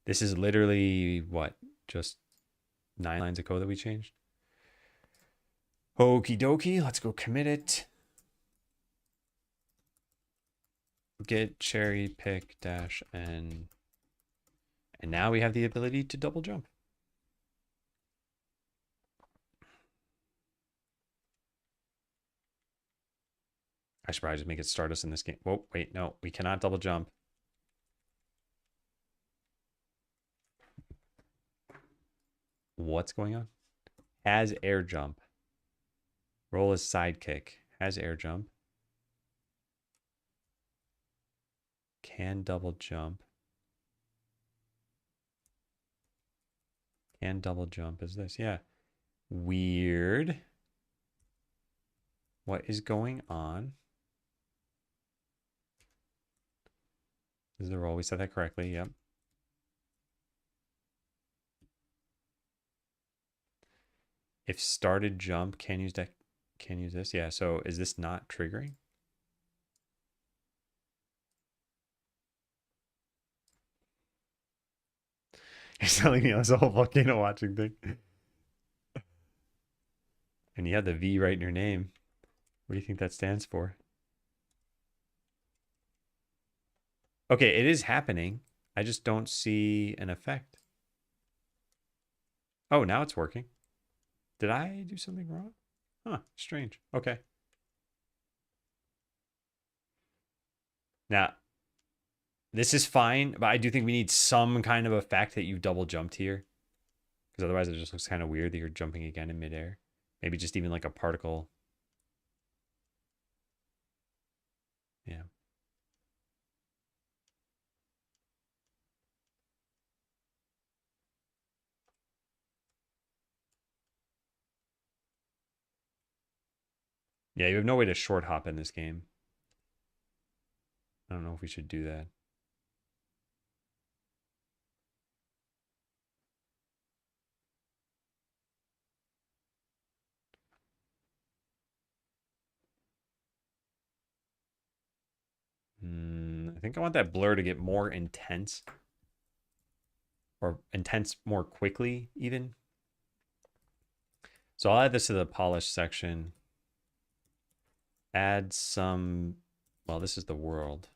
This is literally what? Just 9 lines of code that we changed? Okie dokie. Let's go commit it. Git cherry pick dash n. And now we have the ability to double jump. I should probably just make it start us in this game. Whoa, wait, no, we cannot double jump. What's going on? Has air jump. Roll as sidekick. Has air jump. Can double jump. Can double jump is this. Yeah. Weird. What is going on? This is the roll. We said that correctly. Yep. If started jump, can use that. Can use this. Yeah. So is this not triggering? You're telling me it's a whole volcano watching thing. And you had the V right in your name. What do you think that stands for? Okay, it is happening. I just don't see an effect. Oh, now it's working. Did I do something wrong? Huh, strange. Okay. Now, this is fine, but I do think we need some kind of effect that you double jumped here. Because otherwise it just looks kind of weird that you're jumping again in midair. Maybe just even like a particle. Yeah. Yeah, you have no way to short hop in this game. I don't know if we should do that. I think I want that blur to get more intense. Or intense more quickly, even. So I'll add this to the polish section. Add some, well, this is the world.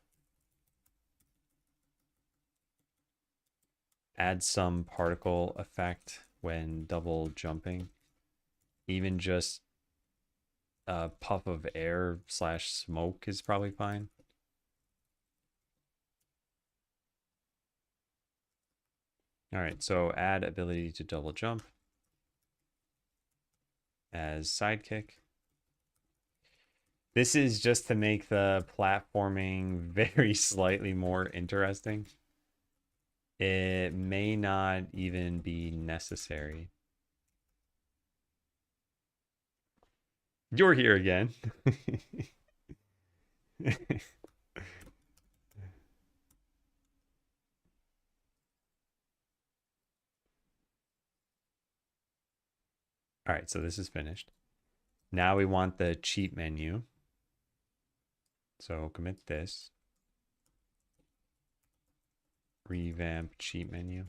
Add some particle effect when double jumping. Even just a puff of air / smoke is probably fine. All right, so add ability to double jump as sidekick. This is just to make the platforming very slightly more interesting. It may not even be necessary. You're here again. All right, so this is finished. Now we want the cheat menu. So commit this. Revamp cheat menu.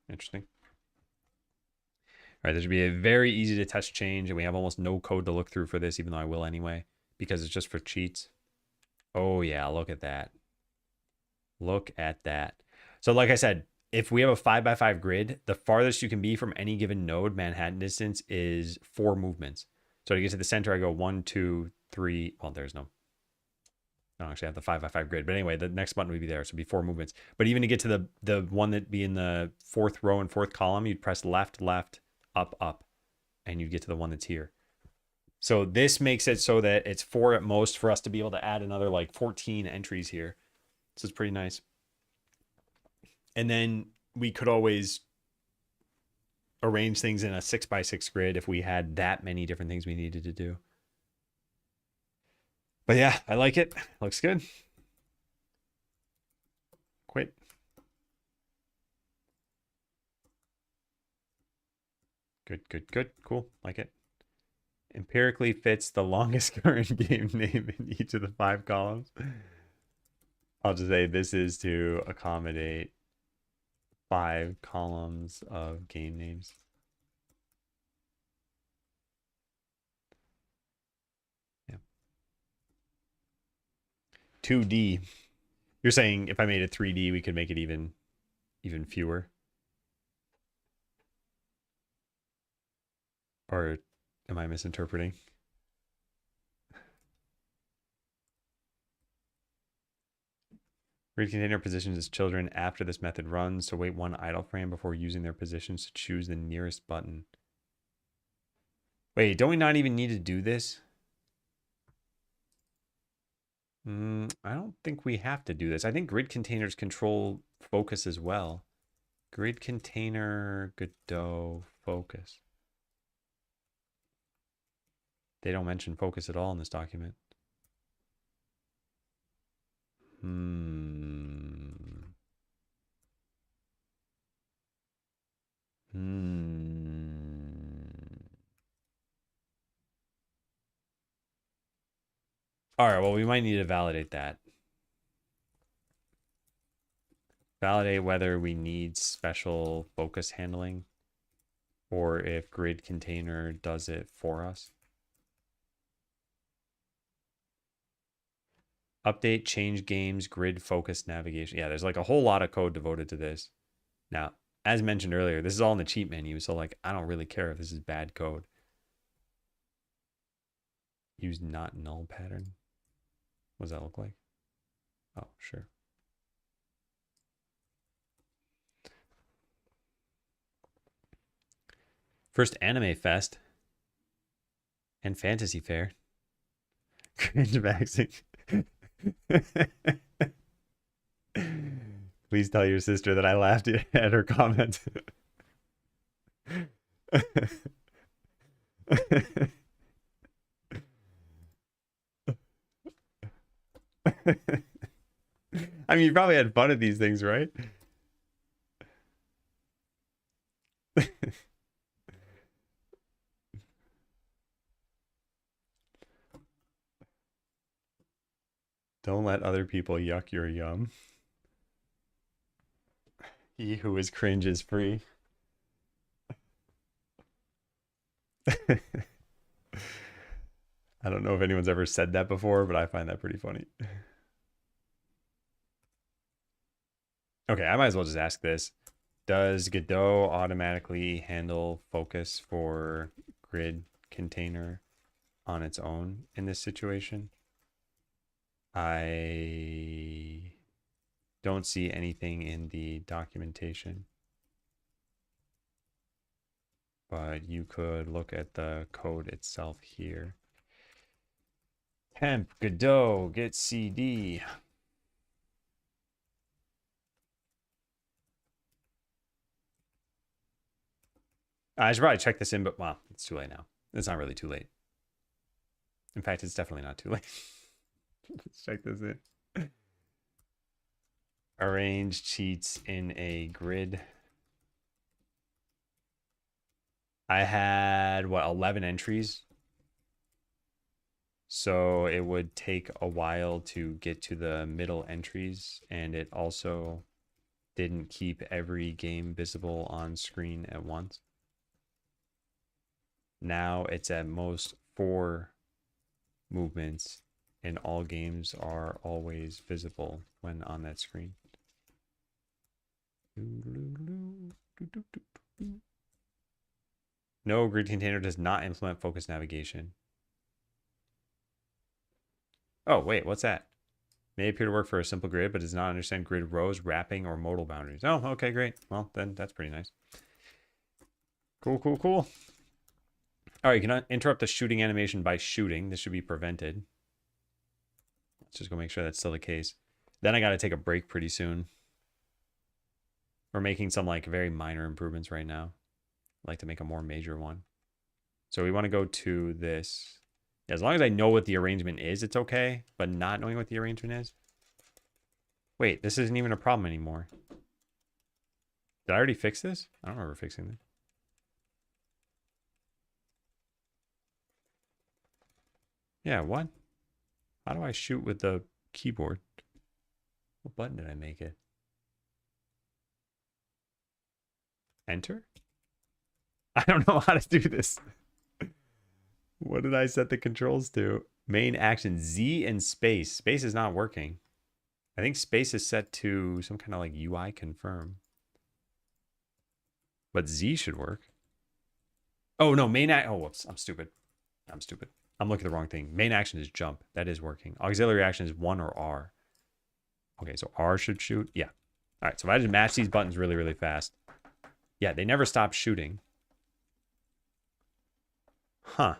Interesting. All right, there should be a very easy to touch change, and we have almost no code to look through for this, even though I will anyway, because it's just for cheats. Oh yeah, look at that. Look at that. So like I said, if we have a 5x5 grid, the farthest you can be from any given node Manhattan distance is 4 movements. So to get to the center, I go 1, 2, 3. Well, there's no. I don't actually have the 5x5 grid, but anyway, the next button would be there, so it'd be 4 movements. But even to get to the one that'd be in the 4th row and 4th column, you'd press left, left, up, up, and you'd get to the one that's here. So this makes it so that it's 4 at most for us to be able to add another like 14 entries here. This is pretty nice. And then we could always arrange things in a 6x6 grid if we had that many different things we needed to do. But yeah, I like it. Looks good. Quit. Good, good, good. Cool. Like it. Empirically fits the longest current game name in each of the 5 columns. I'll just say this is to accommodate 5 columns of game names. Yeah. 2D. You're saying if I made it 3D, we could make it even fewer? Or am I misinterpreting? Read container positions as children after this method runs, so wait 1 idle frame before using their positions to choose the nearest button. Wait, don't we not even need to do this? I don't think we have to do this. I think grid containers control focus as well. Grid container, Godot, focus. They don't mention focus at all in this document. All right, well, we might need to validate that. Validate whether we need special focus handling or if grid container does it for us. Update, change games, grid focus navigation. Yeah, there's like a whole lot of code devoted to this. Now, as mentioned earlier, this is all in the cheat menu, so like I don't really care if this is bad code. Use not null pattern. What does that look like? Oh, sure. First anime fest and fantasy fair. Cringe maxing. Please tell your sister that I laughed at her comment. I mean, you probably had fun at these things, right? Don't let other people yuck your yum. He who is cringe is free. I don't know if anyone's ever said that before, but I find that pretty funny. Okay, I might as well just ask this. Does Godot automatically handle focus for grid container on its own in this situation? I don't see anything in the documentation, but you could look at the code itself here. Temp Godot get CD. I should probably check this in, but well, it's too late now. It's not really too late. In fact, it's definitely not too late. Let's check this in. Arrange cheats in a grid. I had, what, 11 entries? So it would take a while to get to the middle entries, and it also didn't keep every game visible on screen at once. Now it's at most 4 movements, and all games are always visible when on that screen. No, grid container does not implement focus navigation. Oh, wait, what's that? May appear to work for a simple grid, but does not understand grid rows, wrapping, or modal boundaries. Oh, okay, great. Well, then that's pretty nice. Cool, cool, cool. All right, you can interrupt the shooting animation by shooting. This should be prevented. Let's just go make sure that's still the case. Then I got to take a break pretty soon. We're making some like very minor improvements right now. I'd like to make a more major one. So we want to go to this. As long as I know what the arrangement is, it's okay. But not knowing what the arrangement is. Wait, this isn't even a problem anymore. Did I already fix this? I don't remember fixing this. Yeah, what? How do I shoot with the keyboard? What button did I make it? Enter? I don't know how to do this. What did I set the controls to? Main action Z and space. Space is not working. I think space is set to some kind of like UI confirm. But Z should work. Oh no, oh whoops, I'm stupid. I'm looking at the wrong thing. Main action is jump. That is working. Auxiliary action is 1 or R. Okay, so R should shoot. Yeah. All right, so if I just match these buttons really, really fast. Yeah, they never stop shooting. Huh.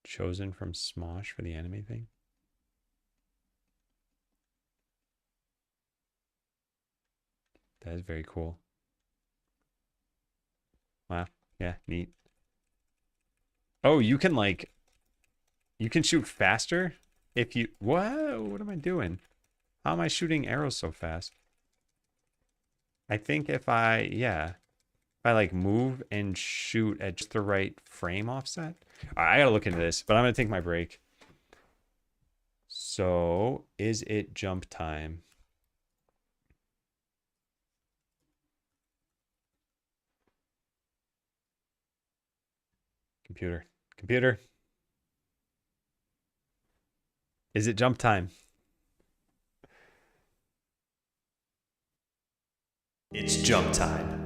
Chosen from Smosh for the anime thing. That is very cool. Wow. Yeah, neat. Oh, you can like, you can shoot faster if you, whoa, what am I doing? How am I shooting arrows so fast? I think if I, yeah, if I like move and shoot at just the right frame offset. All right, I gotta look into this, but I'm gonna take my break. So, is it jump time? Computer. Is it jump time? It's jump time.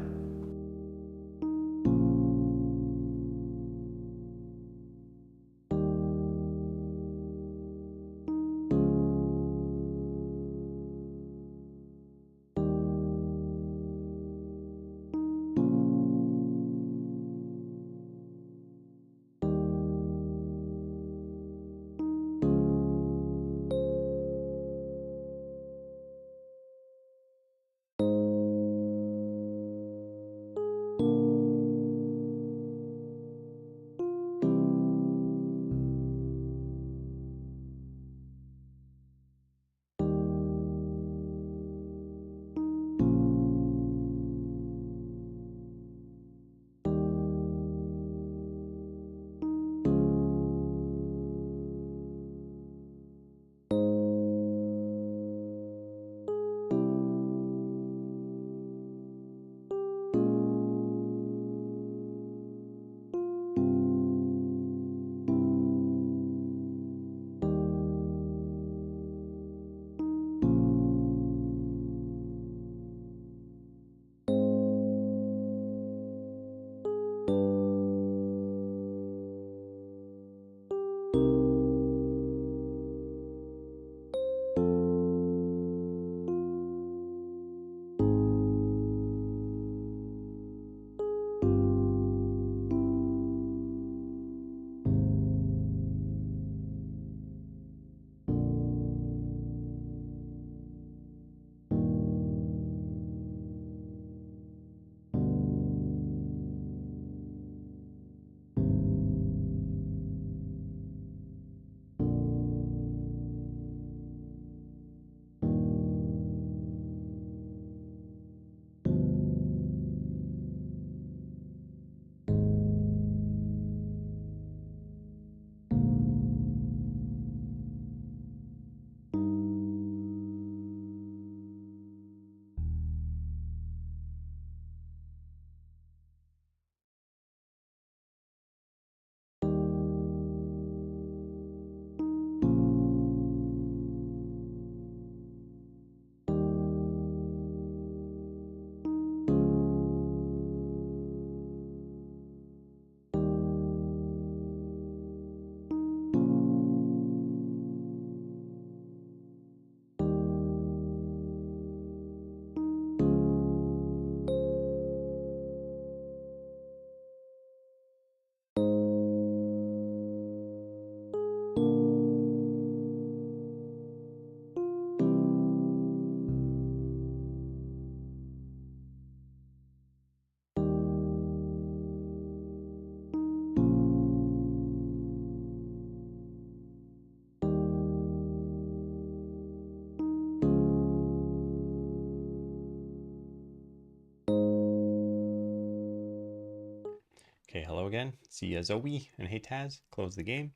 Okay, hello again. See ya, Zoe, and hey, Taz. Close the game.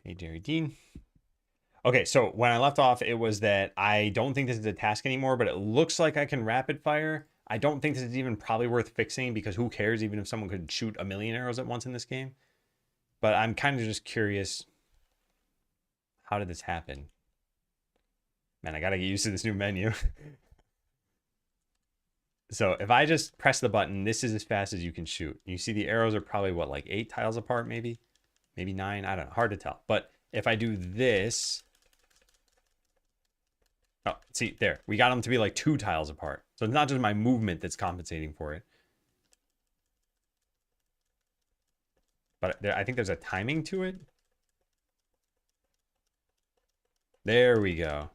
Hey, Jerry Dean. Okay, so when I left off, it was that I don't think this is a task anymore, but it looks like I can rapid fire. I don't think this is even probably worth fixing because who cares even if someone could shoot a million arrows at once in this game. But I'm kind of just curious, how did this happen? Man, I gotta get used to this new menu. So if I just press the button, this is as fast as you can shoot. You see the arrows are probably what, like 8 tiles apart, maybe? Maybe 9, I don't know, hard to tell. But if I do this, oh, see, there. We got them to be like 2 tiles apart. So it's not just my movement that's compensating for it. But I think there's a timing to it. There we go.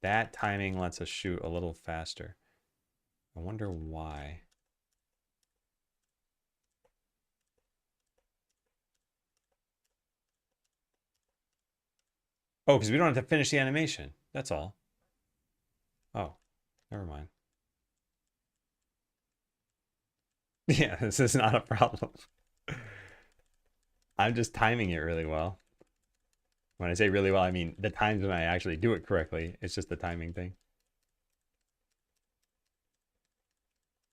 That timing lets us shoot a little faster. I wonder why. Oh, because we don't have to finish the animation. That's all. Oh, never mind. Yeah, this is not a problem. I'm just timing it really well. When I say really well, I mean the times when I actually do it correctly. It's just the timing thing.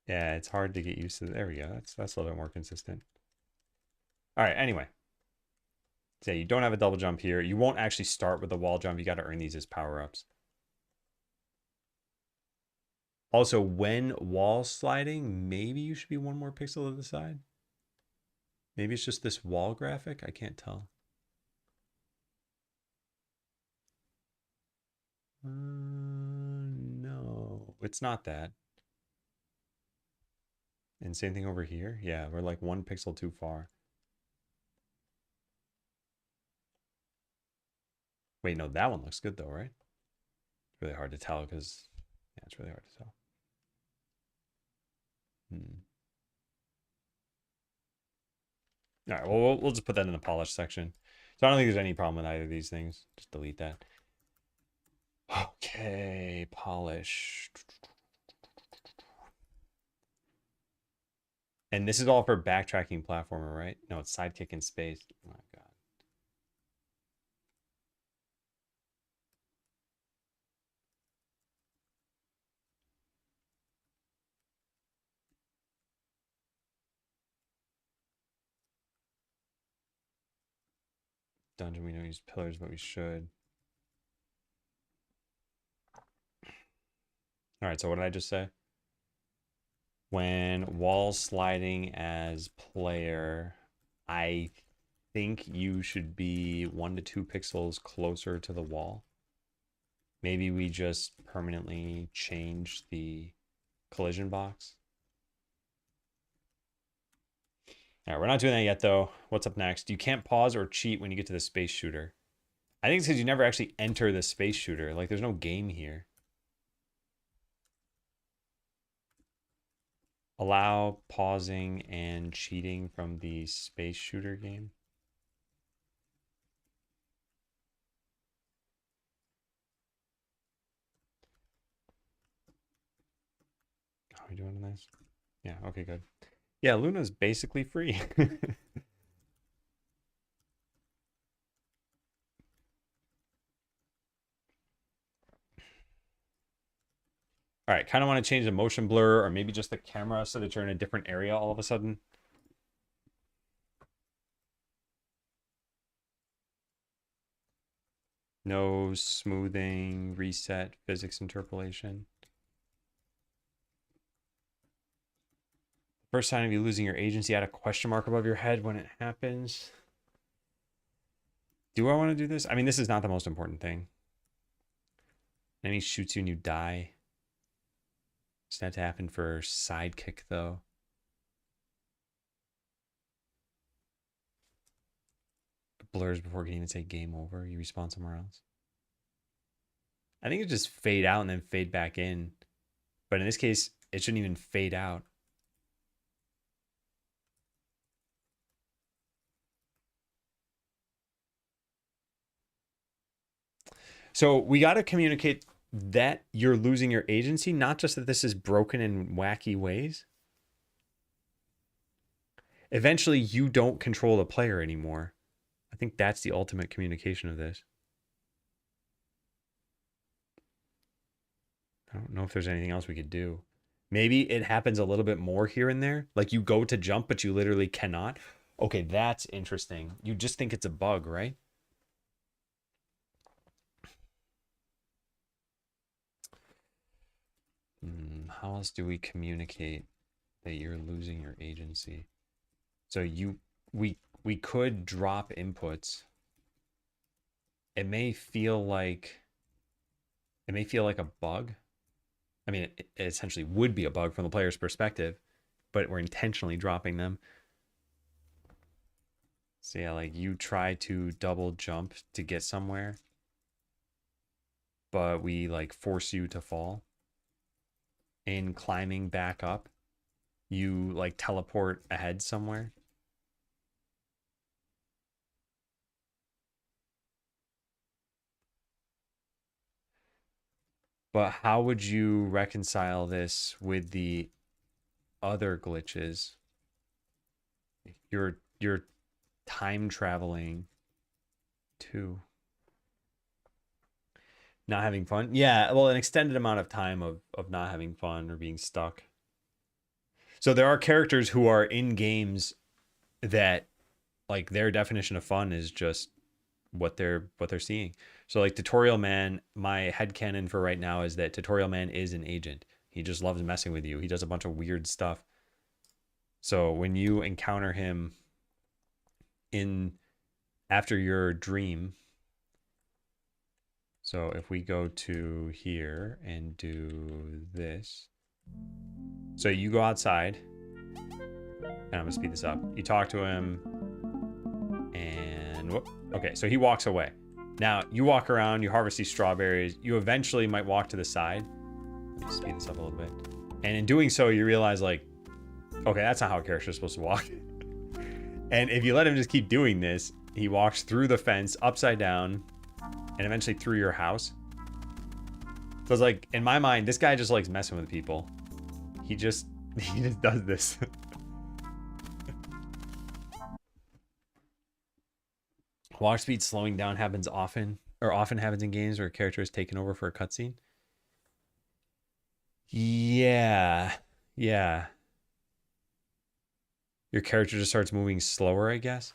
Yeah, it's hard to get used to. There we go. That's a little bit more consistent. All right, anyway. So you don't have a double jump here. You won't actually start with the wall jump. You got to earn these as power-ups. Also, when wall sliding, maybe you should be 1 more pixel to the side. Maybe it's just this wall graphic. I can't tell. No, it's not that. And same thing over here. Yeah, we're like 1 pixel too far. Wait, no, that one looks good though, right? It's really hard to tell because, yeah, it's really hard to tell. All right, well, we'll just put that in the polish section. So I don't think there's any problem with either of these things. Just delete that. Okay, polish. And this is all for backtracking platformer, right? No, it's sidekick in space. Oh my God. Dungeon, we don't use pillars, but we should. All right, so what did I just say? When wall sliding as player, I think you should be 1 to 2 pixels closer to the wall. Maybe we just permanently change the collision box. All right, we're not doing that yet, though. What's up next? You can't pause or cheat when you get to the space shooter. I think it's because you never actually enter the space shooter. Like, there's no game here. Allow pausing and cheating from the space shooter game. How are we doing on this? Yeah, okay, good. Yeah, Luna's basically free. All right, kind of want to change the motion blur or maybe just the camera so that you're in a different area all of a sudden. No smoothing, reset, physics interpolation. First sign of you losing your agency, add a question mark above your head when it happens. Do I want to do this? I mean, this is not the most important thing. Enemy shoots you and you die. Does that have to happen for sidekick, though? It blurs before it can even say game over. You respawn somewhere else. I think it just fade out and then fade back in. But in this case, it shouldn't even fade out. So we got to communicate that you're losing your agency, not just that this is broken in wacky ways. Eventually, you don't control the player anymore. I think that's the ultimate communication of this. I don't know if there's anything else we could do. Maybe it happens a little bit more here and there. Like you go to jump, but you literally cannot. Okay, that's interesting. You just think it's a bug, right? How else do we communicate that you're losing your agency? So we could drop inputs. It may feel like a bug. I mean, it essentially would be a bug from the player's perspective, but we're intentionally dropping them. So yeah, like you try to double jump to get somewhere, but we like force you to fall. In climbing back up, you like teleport ahead somewhere. But how would you reconcile this with the other glitches? You're time traveling too. Not having fun? Yeah, well, an extended amount of time of not having fun or being stuck. So there are characters who are in games that like their definition of fun is just what they're seeing. So like Tutorial Man, my headcanon for right now is that Tutorial Man is an agent. He just loves messing with you. He does a bunch of weird stuff. So when you encounter him in after your dream, so if we go to here and do this, so you go outside, and I'm gonna speed this up. You talk to him, and whoop, okay, so he walks away. Now you walk around, you harvest these strawberries. You eventually might walk to the side. Let me speed this up a little bit. And in doing so, you realize like, okay, that's not how a character is supposed to walk. And if you let him just keep doing this, he walks through the fence upside down and eventually through your house. So it's like, in my mind, this guy just likes messing with people. He just does this. Walk speed slowing down happens often happens in games where a character is taken over for a cutscene. Yeah. Yeah. Your character just starts moving slower, I guess.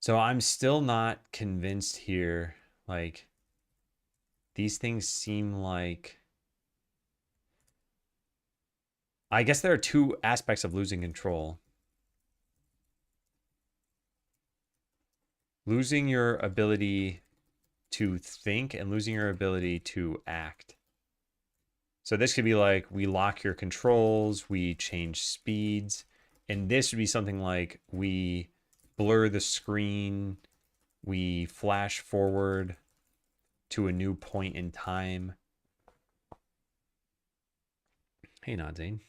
So I'm still not convinced here. Like, these things seem like... I guess there are two aspects of losing control. Losing your ability to think and losing your ability to act. So this could be like, we lock your controls, we change speeds, and this would be something like we blur the screen, we flash forward to a new point in time. Hey, Nadzane.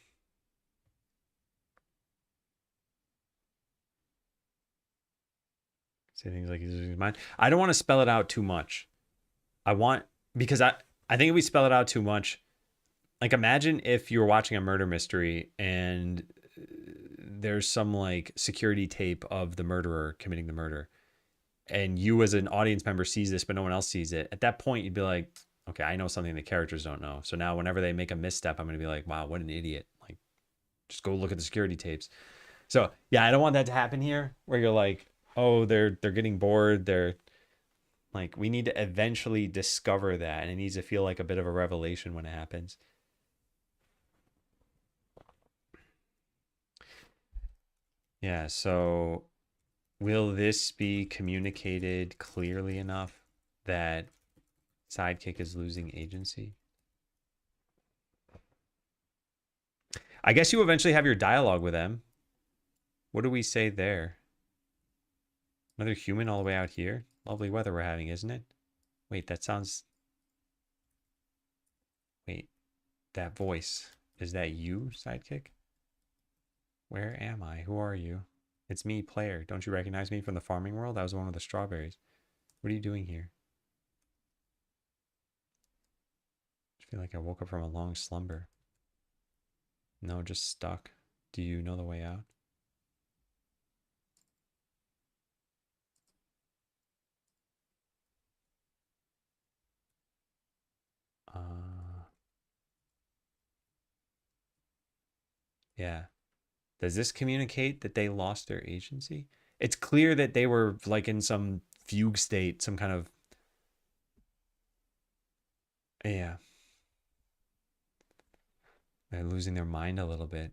Say things like he's losing his mind. I don't want to spell it out too much. Because I think if we spell it out too much, like imagine if you were watching a murder mystery and there's some like security tape of the murderer committing the murder, and you as an audience member sees this but no one else sees it. At that point you'd be like, okay, I know something the characters don't know. So now whenever they make a misstep, I'm going to be like, wow, what an idiot. Like, just go look at the security tapes. So yeah, I don't want that to happen here where you're like, oh, they're getting bored. They're like, we need to eventually discover that, and it needs to feel like a bit of a revelation when it happens. Yeah, so will this be communicated clearly enough that Sidekick is losing agency? I guess you eventually have your dialogue with them. What do we say there? Another human all the way out here? Lovely weather we're having, isn't it? Wait, that sounds... Wait, that voice. Is that you, Sidekick? Where am I? Who are you? It's me, player. Don't you recognize me from the farming world? I was one of the strawberries. What are you doing here? feel like I woke up from a long slumber. No, just stuck. Do you know the way out? Uh, yeah. Does this communicate that they lost their agency? It's clear that they were like in some fugue state, some kind of, yeah, they're losing their mind a little bit.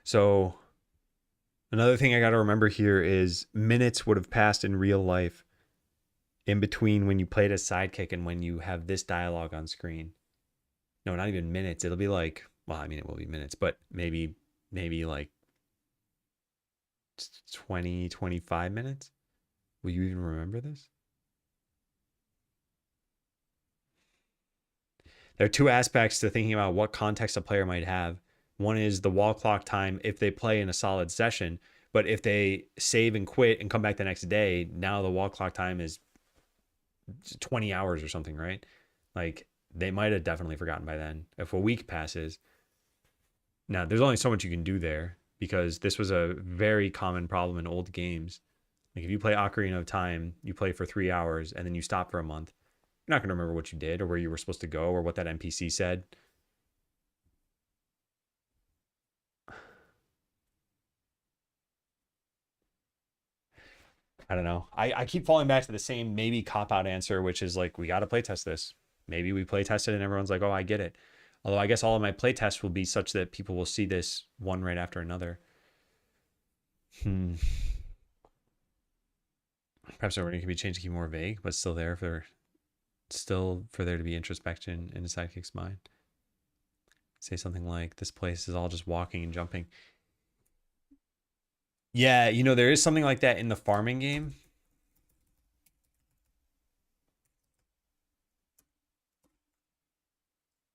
So another thing I got to remember here is minutes would have passed in real life in between when you played as sidekick and when you have this dialogue on screen. No, not even minutes. It'll be like, well, I mean, it will be minutes, but maybe like 20, 25 minutes. Will you even remember this? There are two aspects to thinking about what context a player might have. One is the wall clock time if they play in a solid session, but if they save and quit and come back the next day, now the wall clock time is 20 hours or something, right? Like they might have definitely forgotten by then. If a week passes, now there's only so much you can do there because this was a very common problem in old games. Like if you play Ocarina of Time, you play for 3 hours and then you stop for a month. You're not going to remember what you did or where you were supposed to go or what that NPC said. I don't know. I keep falling back to the same maybe cop out answer, which is like, we got to play test this. Maybe we play test it and everyone's like, oh, I get it. Although I guess all of my play tests will be such that people will see this one right after another. Hmm. Perhaps the wording can be changed to keep more vague, but still for there to be introspection in a sidekick's mind. Say something like, this place is all just walking and jumping. Yeah, there is something like that in the farming game.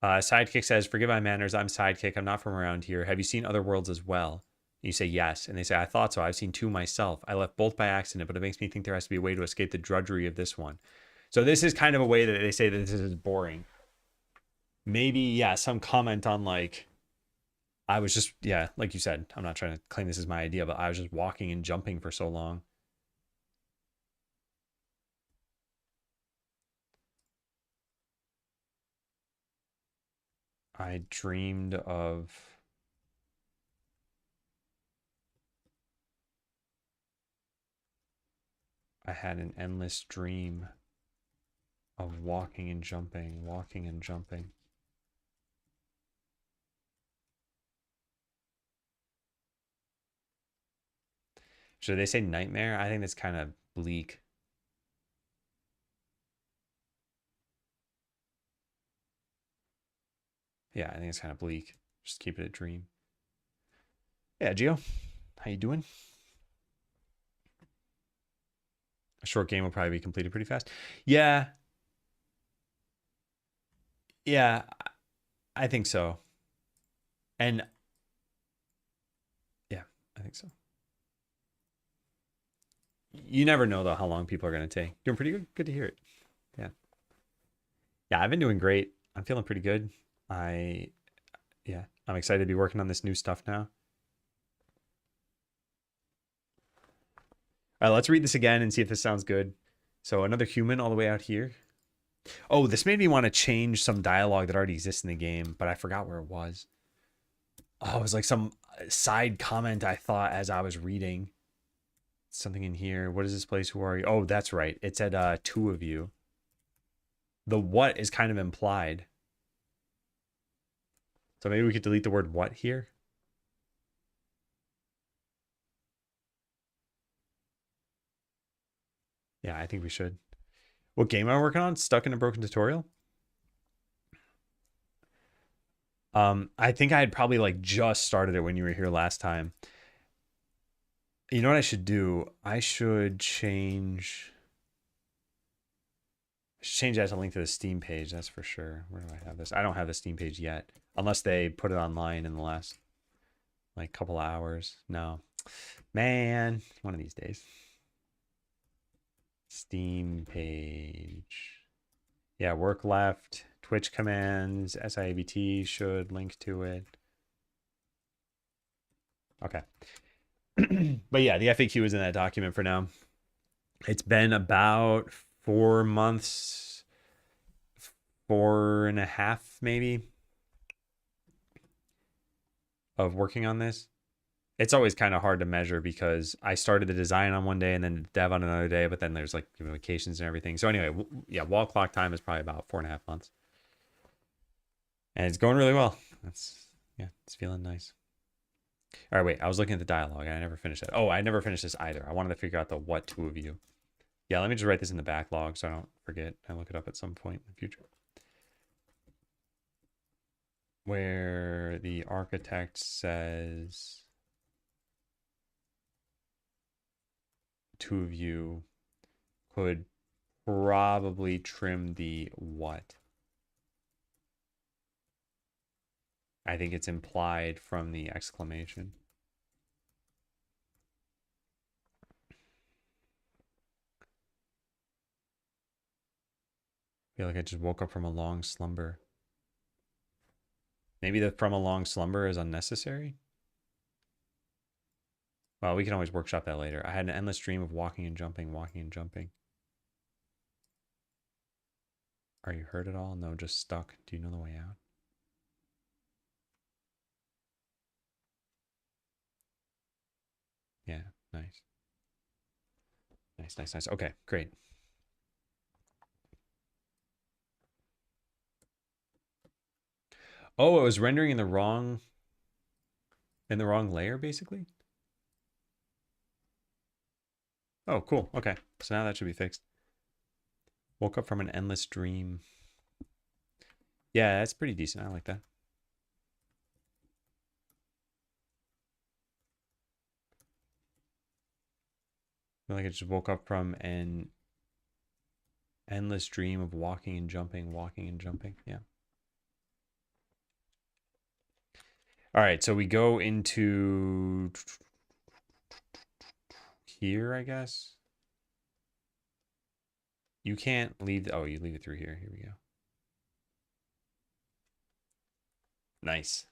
Sidekick says, forgive my manners. I'm Sidekick. I'm not from around here. Have you seen other worlds as well? And you say, yes. And they say, I thought so. I've seen two myself. I left both by accident, but it makes me think there has to be a way to escape the drudgery of this one. So this is kind of a way that they say that this is boring. Maybe, yeah, some comment on like, I was just, yeah, like you said, I'm not trying to claim this is my idea, but I was just walking and jumping for so long. I dreamed of I had an endless dream of walking and jumping, walking and jumping. Should they say nightmare? I think that's kind of bleak. Yeah, I think it's kind of bleak. Just keep it a dream. Yeah, Gio, how you doing? A short game will probably be completed pretty fast. Yeah, yeah, I think so. And yeah, I think so. You never know though how long people are gonna take. Doing pretty good. Good to hear it. Yeah, yeah, I've been doing great. I'm feeling pretty good. I yeah, I'm excited to be working on this new stuff now. All right, let's read this again and see if this sounds good. So another human all the way out here. Oh, this made me want to change some dialogue that already exists in the game, but I forgot where it was. Oh, it was like some side comment I thought as I was reading. Something in here. What is this place? Who are you? Oh, that's right. It said two of you. The what is kind of implied. So maybe we could delete the word what here. Yeah, I think we should. What game am I working on? Stuck in a broken tutorial? I think I had probably like just started it when you were here last time. You know what I should do? I should change that to link to the Steam page. That's for sure. Where do I have this? I don't have the Steam page yet, unless they put it online in the last like couple of hours. No, man, one of these days. Steam page. Yeah, work left. Twitch commands. SIABT should link to it. Okay. But yeah, the FAQ is in that document for now. It's been about 4 months, 4.5 maybe, of working on this. It's always kind of hard to measure because I started the design on one day and then dev on another day, but then there's like vacations and everything. So anyway, yeah, wall clock time is probably about 4.5 months, and it's going really well. Yeah, it's feeling nice. All right, wait, I was looking at the dialogue. I never finished it. Oh, I never finished this either. I wanted to figure out the what two of you. Yeah, let me just write this in the backlog so I don't forget. I look it up at some point in the future. Where the architect says two of you could probably trim the what. I think it's implied from the exclamation. I feel like I just woke up from a long slumber. Maybe the from a long slumber is unnecessary? Well, we can always workshop that later. I had an endless dream of walking and jumping, walking and jumping. Are you hurt at all? No, just stuck. Do you know the way out? Yeah, nice. Nice, nice, nice. Okay, great. Oh, it was rendering in the wrong layer, basically? Oh, cool. Okay. So now that should be fixed. Woke up from an endless dream. Yeah, that's pretty decent. I like that. I feel like I just woke up from an endless dream of walking and jumping, walking and jumping. Yeah. All right, so we go into here, I guess. You can't leave. Oh, you leave it through here. Here we go. Nice.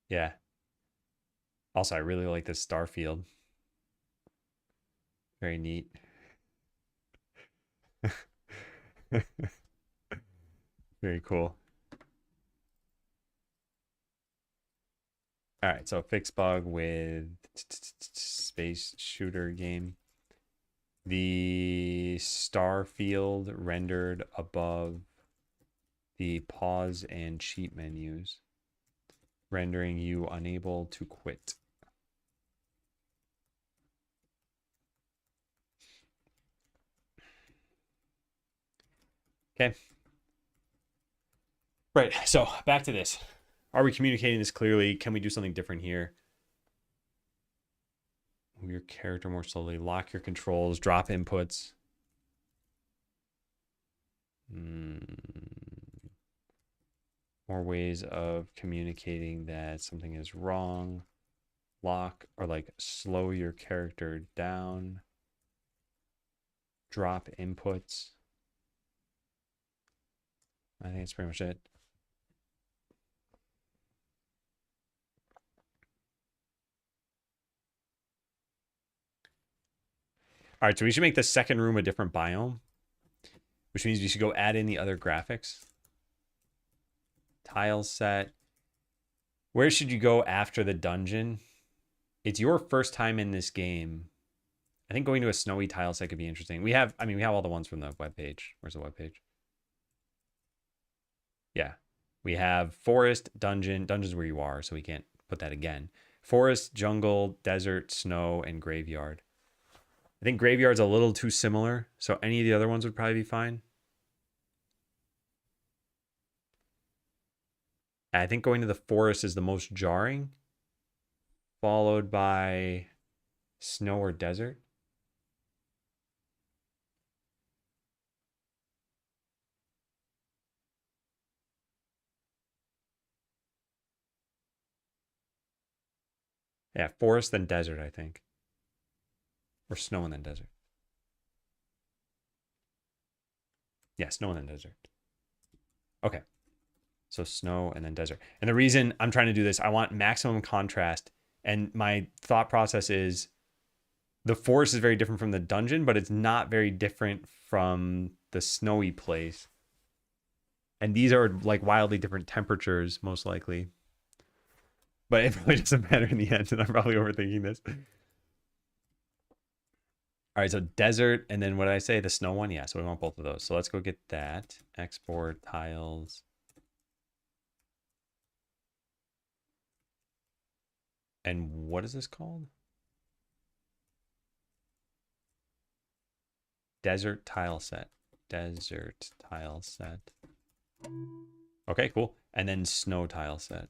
Yeah. Also, I really like this star field. Very neat. Very cool. All right, so fix bug with space shooter game. The star field rendered above the pause and cheat menus, rendering you unable to quit. Okay. Right, so back to this. Are we communicating this clearly? Can we do something different here? Move your character more slowly. Lock your controls. Drop inputs. More ways of communicating that something is wrong. Lock or like slow your character down. Drop inputs. I think that's pretty much it. All right, so we should make the second room a different biome, which means we should go add in the other graphics. Tile set. Where should you go after the dungeon? It's your first time in this game. I think going to a snowy tile set could be interesting. We have all the ones from the webpage. Where's the webpage? Yeah. We have forest, dungeon. Dungeon's where you are, so we can't put that again. Forest, jungle, desert, snow, and graveyard. I think graveyard's a little too similar, so any of the other ones would probably be fine. I think going to the forest is the most jarring, followed by Snow or desert? Yeah, forest then desert, I think. Or snow and then desert. Yeah, snow and then desert. Okay. So snow and then desert. And the reason I'm trying to do this, I want maximum contrast. And my thought process is the forest is very different from the dungeon, but it's not very different from the snowy place. And these are like wildly different temperatures, most likely. But it probably doesn't matter in the end, and I'm probably overthinking this. All right, so desert, and then what did I say? The snow one? Yeah, so we want both of those. So let's go get that. Export tiles. And what is this called? Desert tile set. Desert tile set. Okay, cool. And then snow tile set.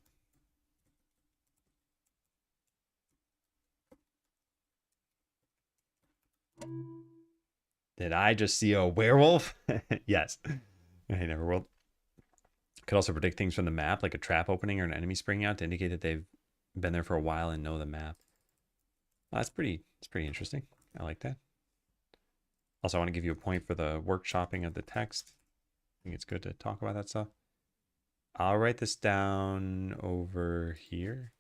Did I just see a werewolf? Yes. Hey, never will. Could also predict things from the map, like a trap opening or an enemy springing out to indicate that they've been there for a while and know the map. Well, that's pretty interesting. I like that. Also, I want to give you a point for the workshopping of the text. I think it's good to talk about that stuff. I'll write this down over here.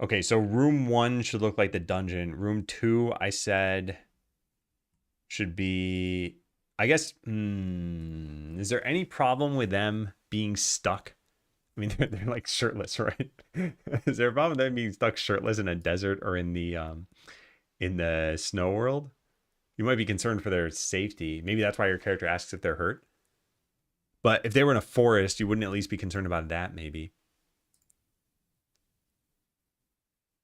Okay, so room 1 should look like the dungeon. Room 2, I said, should be, I guess, is there any problem with them being stuck? I mean, they're like shirtless, right? Is there a problem with them being stuck shirtless in a desert or in the snow world? You might be concerned for their safety. Maybe that's why your character asks if they're hurt. But if they were in a forest, you wouldn't at least be concerned about that, maybe.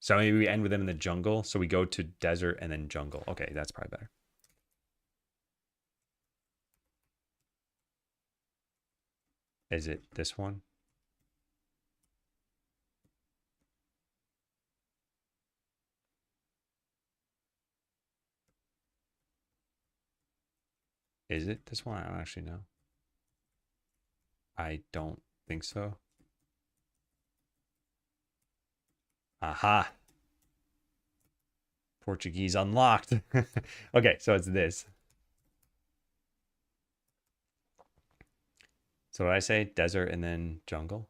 So maybe we end with them in the jungle. So we go to desert and then jungle. Okay, that's probably better. Is it this one? Is it this one? I don't actually know. I don't think so. Aha. Portuguese unlocked. Okay, so it's this. So what did I say? Desert and then jungle?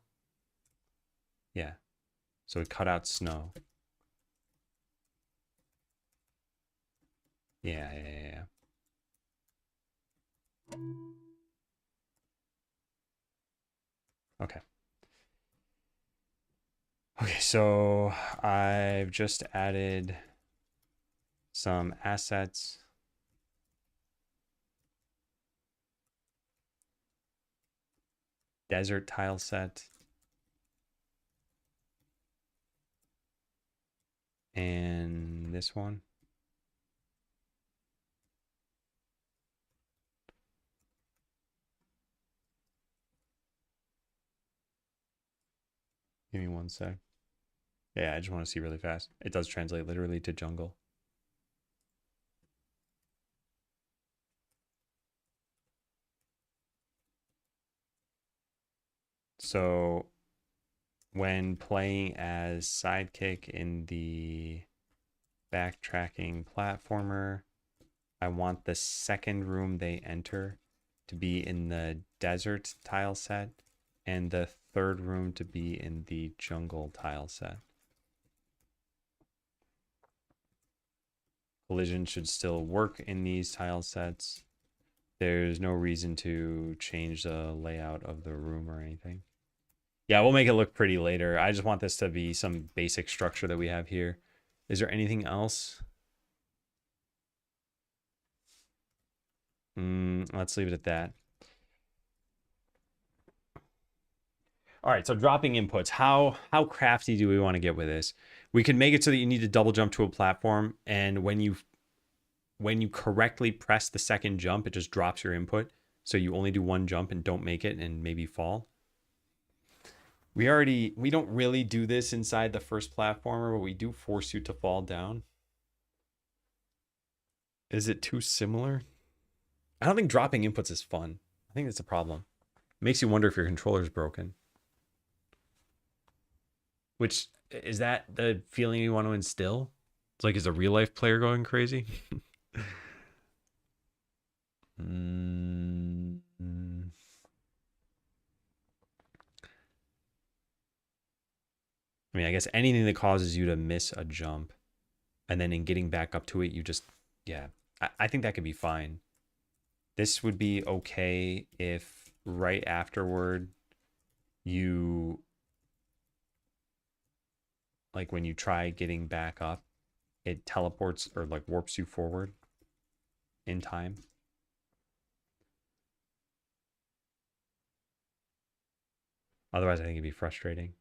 Yeah. So we cut out snow. Yeah. Okay. Okay, so I've just added some assets. Desert tile set. And this one. Give me one sec. Yeah, I just want to see really fast. It does translate literally to jungle. So when playing as Sidekick in the backtracking platformer, I want the second room they enter to be in the desert tile set and the third room to be in the jungle tile set. Collision should still work in these tile sets. There's no reason to change the layout of the room or anything. Yeah, we'll make it look pretty later. I just want this to be some basic structure that we have here. Is there anything else? Let's leave it at that. All right, so dropping inputs. How crafty do we want to get with this? We can make it so that you need to double jump to a platform, and when you correctly press the second jump, it just drops your input. So you only do one jump and don't make it and maybe fall. We don't really do this inside the first platformer, but we do force you to fall down. Is it too similar? I don't think dropping inputs is fun. I think that's a problem. It makes you wonder if your controller's broken. Which is that the feeling you want to instill? It's like, is a real life player going crazy? mm, I mean, I guess anything that causes you to miss a jump and then in getting back up to it, you just, yeah, I think that could be fine. This would be okay if right afterward you, like when you try getting back up, it teleports or like warps you forward in time. Otherwise, I think it'd be frustrating.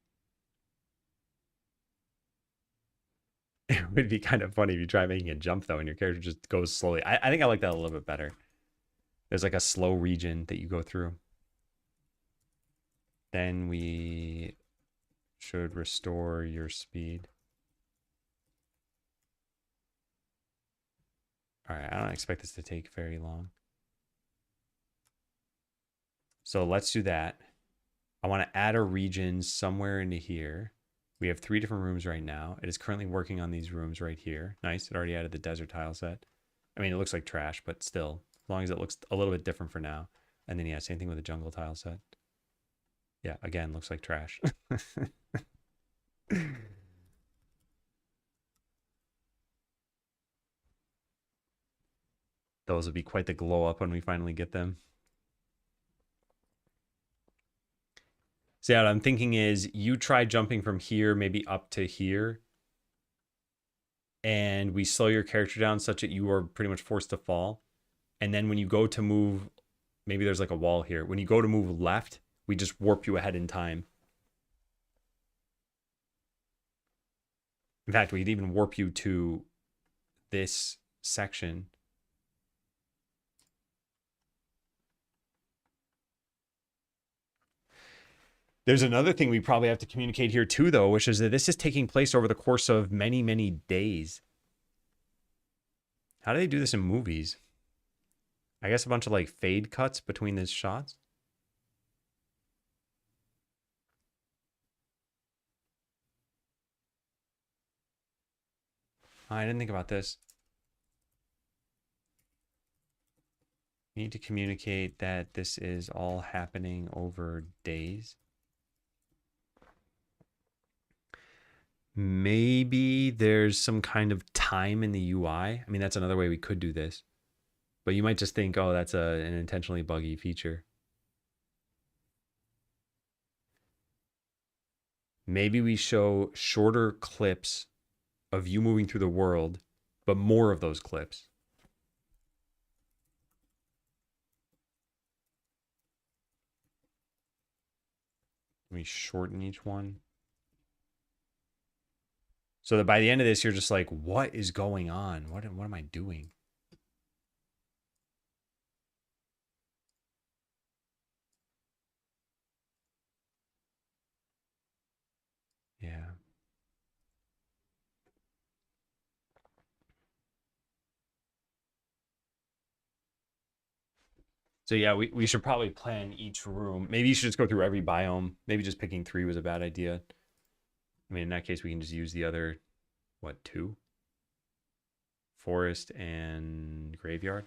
It would be kind of funny if you try making a jump though and your character just goes slowly. I think I like that a little bit better. There's like a slow region that you go through. Then we should restore your speed. All right, I don't expect this to take very long. So let's do that. I want to add a region somewhere into here. We have 3 different rooms right now. It is currently working on these rooms right here. Nice. It already added the desert tile set. I mean, it looks like trash, but still, as long as it looks a little bit different for now. And then, yeah, same thing with the jungle tile set. Yeah, again, looks like trash. Those will be quite the glow up when we finally get them. So yeah, what I'm thinking is you try jumping from here, maybe up to here. And we slow your character down such that you are pretty much forced to fall. And then when you go to move, maybe there's like a wall here. When you go to move left, we just warp you ahead in time. In fact, we'd even warp you to this section. There's another thing we probably have to communicate here too, though, which is that this is taking place over the course of many, many days. How do they do this in movies? I guess a bunch of like fade cuts between these shots. I didn't think about this. We need to communicate that this is all happening over days. Maybe there's some kind of time in the UI. I mean, that's another way we could do this. But you might just think, oh, that's an intentionally buggy feature. Maybe we show shorter clips of you moving through the world, but more of those clips. Let me shorten each one. So that by the end of this, you're just like, what is going on? What am I doing? Yeah. So yeah, we should probably plan each room. Maybe you should just go through every biome. Maybe just picking 3 was a bad idea. I mean, in that case, we can just use the other, what, 2? Forest and graveyard.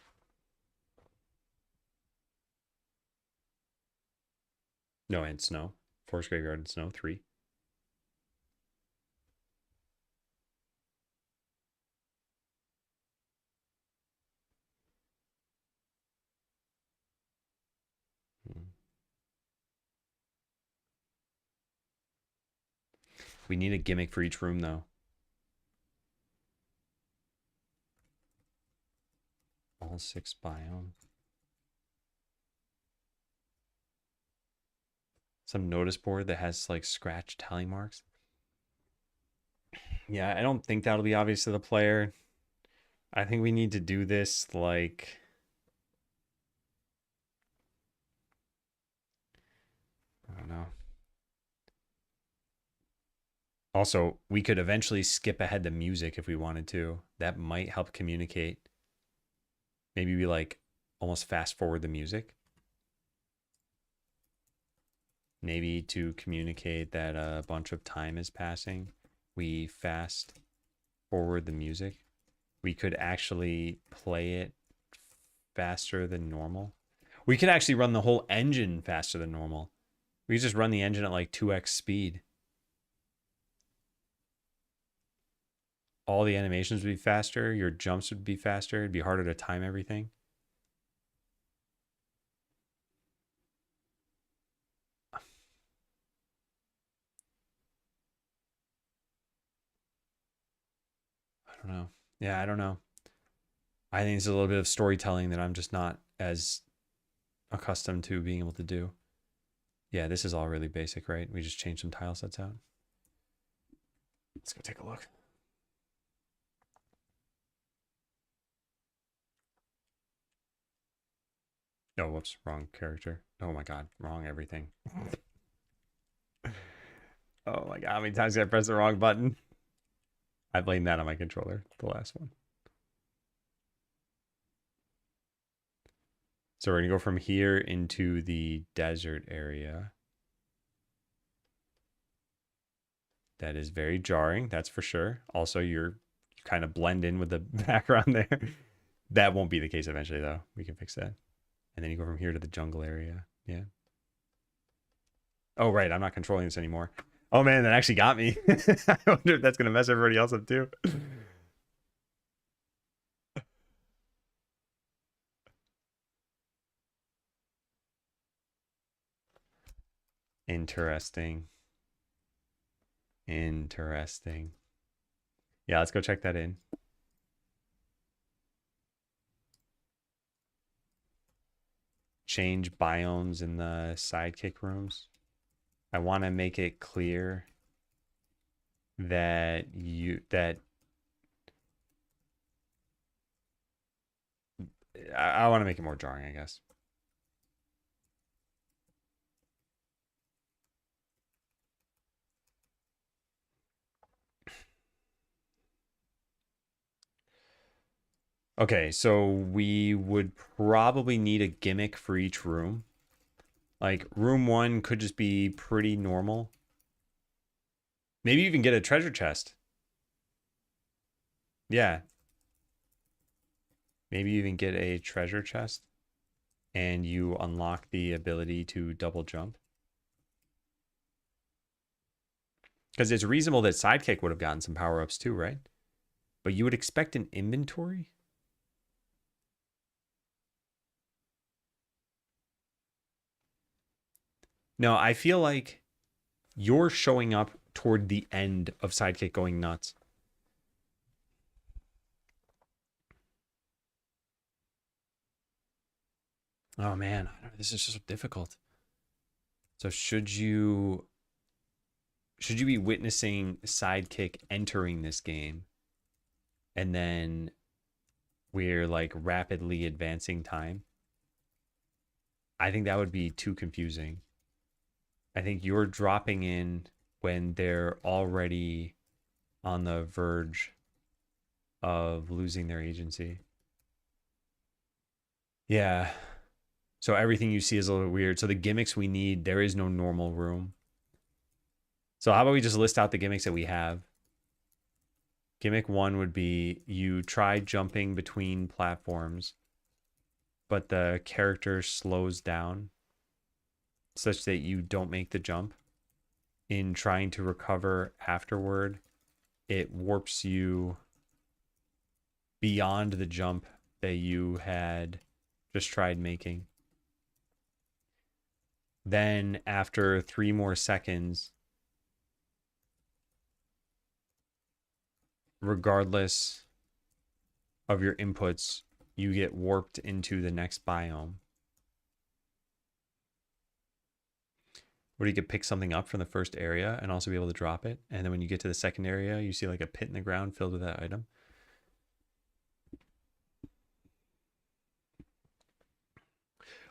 No, and snow. Forest, graveyard, and snow, 3. We need a gimmick for each room, though. All 6 biome. Some notice board that has like scratch tally marks. Yeah, I don't think that'll be obvious to the player. I think we need to do this like Also, we could eventually skip ahead the music if we wanted to. That might help communicate. Maybe we like almost fast forward the music. Maybe to communicate that a bunch of time is passing, we fast forward the music. We could actually play it faster than normal. We could actually run the whole engine faster than normal. We could just run the engine at like 2x speed. All the animations would be faster. Your jumps would be faster. It'd be harder to time everything. I don't know. Yeah, I don't know. I think it's a little bit of storytelling that I'm just not as accustomed to being able to do. Yeah, this is all really basic, right? We just changed some tile sets out. Let's go take a look. Oh, whoops, wrong character. Oh my god, wrong everything. Oh my god, how many times did I press the wrong button? I blame that on my controller, the last one. So we're gonna go from here into the desert area. That is very jarring, that's for sure. Also, you kind of blend in with the background there. That won't be the case eventually, though. We can fix that. And then you go from here to the jungle area. Yeah. Oh, right. I'm not controlling this anymore. Oh, man, that actually got me. I wonder if that's going to mess everybody else up, too. Interesting. Interesting. Yeah, let's go check that in. Change biomes in the sidekick rooms. I want to make it clear that I want to make it more jarring, I guess. Okay, so we would probably need a gimmick for each room. Like room 1 could just be pretty normal. Maybe even get a treasure chest. Yeah. Maybe even get a treasure chest and you unlock the ability to double jump. Because it's reasonable that Sidekick would have gotten some power-ups too, right? But you would expect an inventory? No, I feel like you're showing up toward the end of Sidekick going nuts. Oh man, this is just so difficult. So should you be witnessing Sidekick entering this game and then we're like rapidly advancing time? I think that would be too confusing. I think you're dropping in when they're already on the verge of losing their agency. Yeah. So everything you see is a little weird. So the gimmicks we need, there is no normal room. So how about we just list out the gimmicks that we have? Gimmick 1 would be you try jumping between platforms, but the character slows down such that you don't make the jump. In trying to recover afterward, it warps you beyond the jump that you had just tried making. Then after 3 more seconds, regardless of your inputs, you get warped into the next biome. Where you could pick something up from the first area and also be able to drop it. And then when you get to the second area, you see like a pit in the ground filled with that item.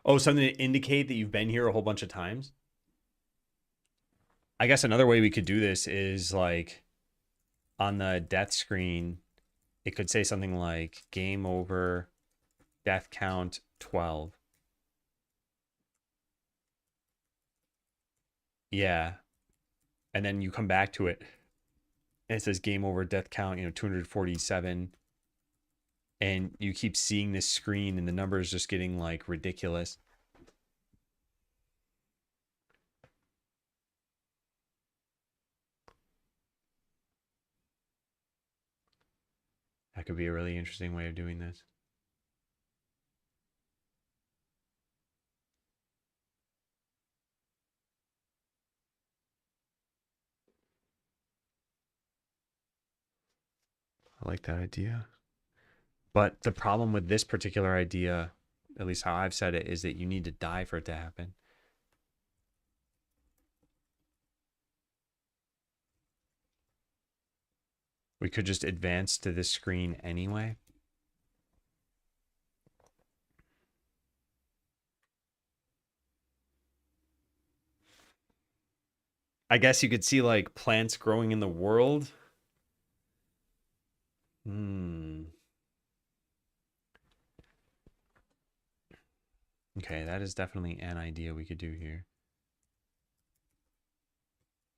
Oh, something to indicate that you've been here a whole bunch of times? I guess another way we could do this is like on the death screen, it could say something like game over, death count 12. Yeah. And then you come back to it and it says game over, death count, 247. And you keep seeing this screen and the number is just getting like ridiculous. That could be a really interesting way of doing this. I like that idea. But the problem with this particular idea, at least how I've said it, is that you need to die for it to happen. We could just advance to this screen anyway. I guess you could see like plants growing in the world. Okay, that is definitely an idea we could do here.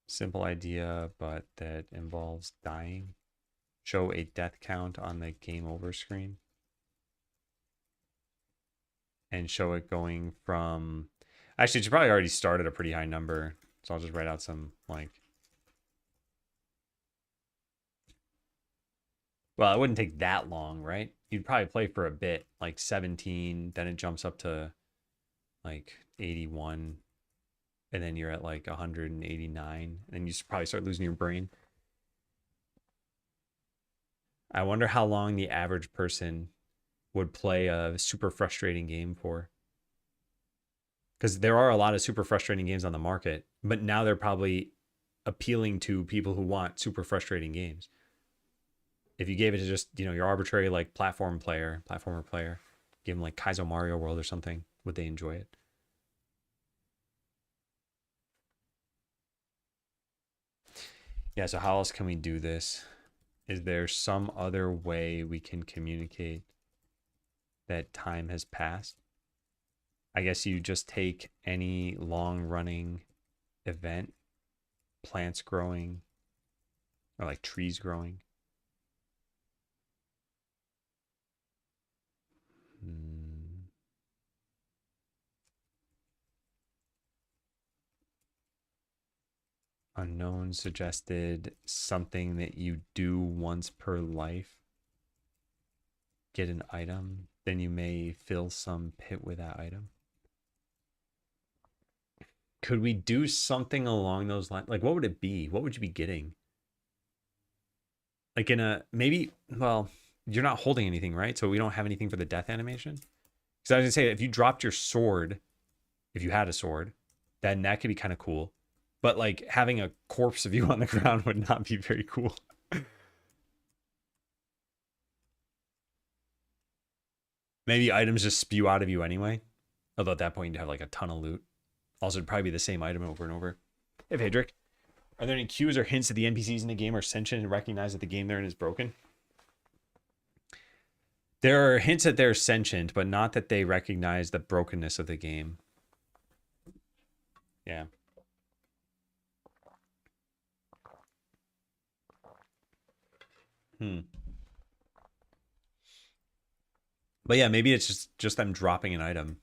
Simple idea, but that involves dying. Show a death count on the game over screen. And show it going from... Actually, you probably already started a pretty high number. So I'll just write out some, like... Well, it wouldn't take that long, right? You'd probably play for a bit, like 17, then it jumps up to like 81, and then you're at like 189, and you probably start losing your brain. I wonder how long the average person would play a super frustrating game for. Because there are a lot of super frustrating games on the market, but now they're probably appealing to people who want super frustrating games. If you gave it to just, your arbitrary like platformer player, give them like Kaizo Mario World or something, would they enjoy it? Yeah, so how else can we do this? Is there some other way we can communicate that time has passed? I guess you just take any long running event, plants growing, or like trees growing. Unknown suggested something that you do once per life. Get an item, then you may fill some pit with that item. Could we do something along those lines? Like, what would it be? What would you be getting? Like in a, maybe, well, you're not holding anything, right? So we don't have anything for the death animation. Because I was gonna say, if you dropped your sword, if you had a sword, then that could be kind of cool. But like having a corpse of you on the ground would not be very cool. Maybe items just spew out of you anyway. Although at that point you'd have like a ton of loot. Also, it'd probably be the same item over and over. Hey, Pedrick, are there any cues or hints that the NPCs in the game are sentient and recognize that the game they're in is broken? There are hints that they're sentient, but not that they recognize the brokenness of the game. Yeah. But yeah, maybe it's just them dropping an item.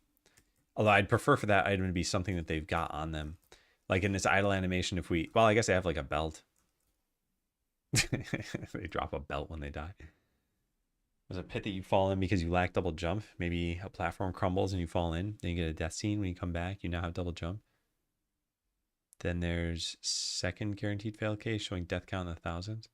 Although I'd prefer for that item to be something that they've got on them. Like in this idle animation, well, I guess they have like a belt. They drop a belt when they die. There's a pit that you fall in because you lack double jump. Maybe a platform crumbles and you fall in. Then you get a death scene. When you come back, you now have double jump. Then there's second guaranteed fail case showing death count in the thousands.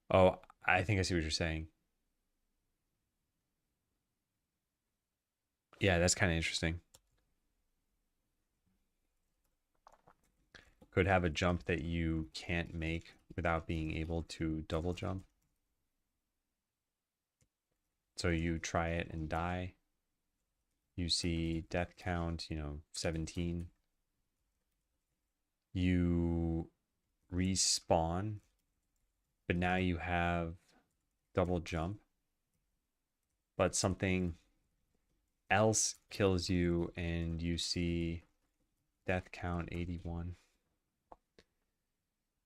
Oh, I think I see what you're saying. Yeah, that's kind of interesting. Could have a jump that you can't make without being able to double jump. So you try it and die. You see death count, 17. You respawn, but now you have double jump. But something else kills you and you see death count 81.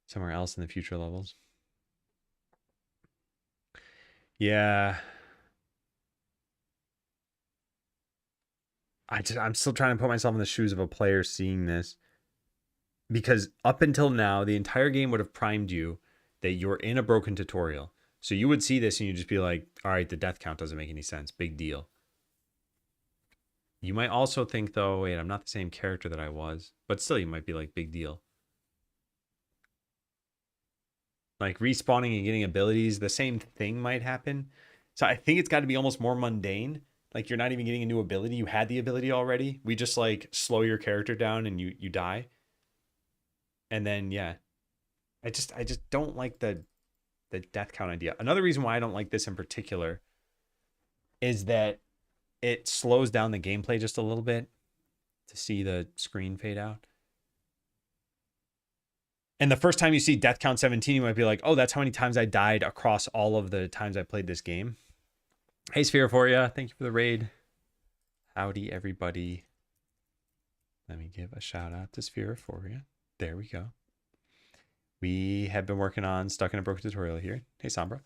Somewhere else in the future levels. Yeah. I'm still trying to put myself in the shoes of a player seeing this. Because up until now, the entire game would have primed you that you're in a broken tutorial. So you would see this and you'd just be like, all right, the death count doesn't make any sense. Big deal. You might also think, though, wait, I'm not the same character that I was. But still, you might be like, big deal. Like respawning and getting abilities, the same thing might happen. So I think it's got to be almost more mundane. Like you're not even getting a new ability. You had the ability already. We just like slow your character down and you die. And then, yeah, I just don't like the death count idea. Another reason why I don't like this in particular is that it slows down the gameplay just a little bit to see the screen fade out. And the first time you see death count 17, you might be like, oh, that's how many times I died across all of the times I played this game. Hey, Sphere for you. Thank you for the raid. Howdy, everybody. Let me give a shout out to Sphere for you. There we go. We have been working on Stuck in a Broken tutorial here. Hey, Sombra.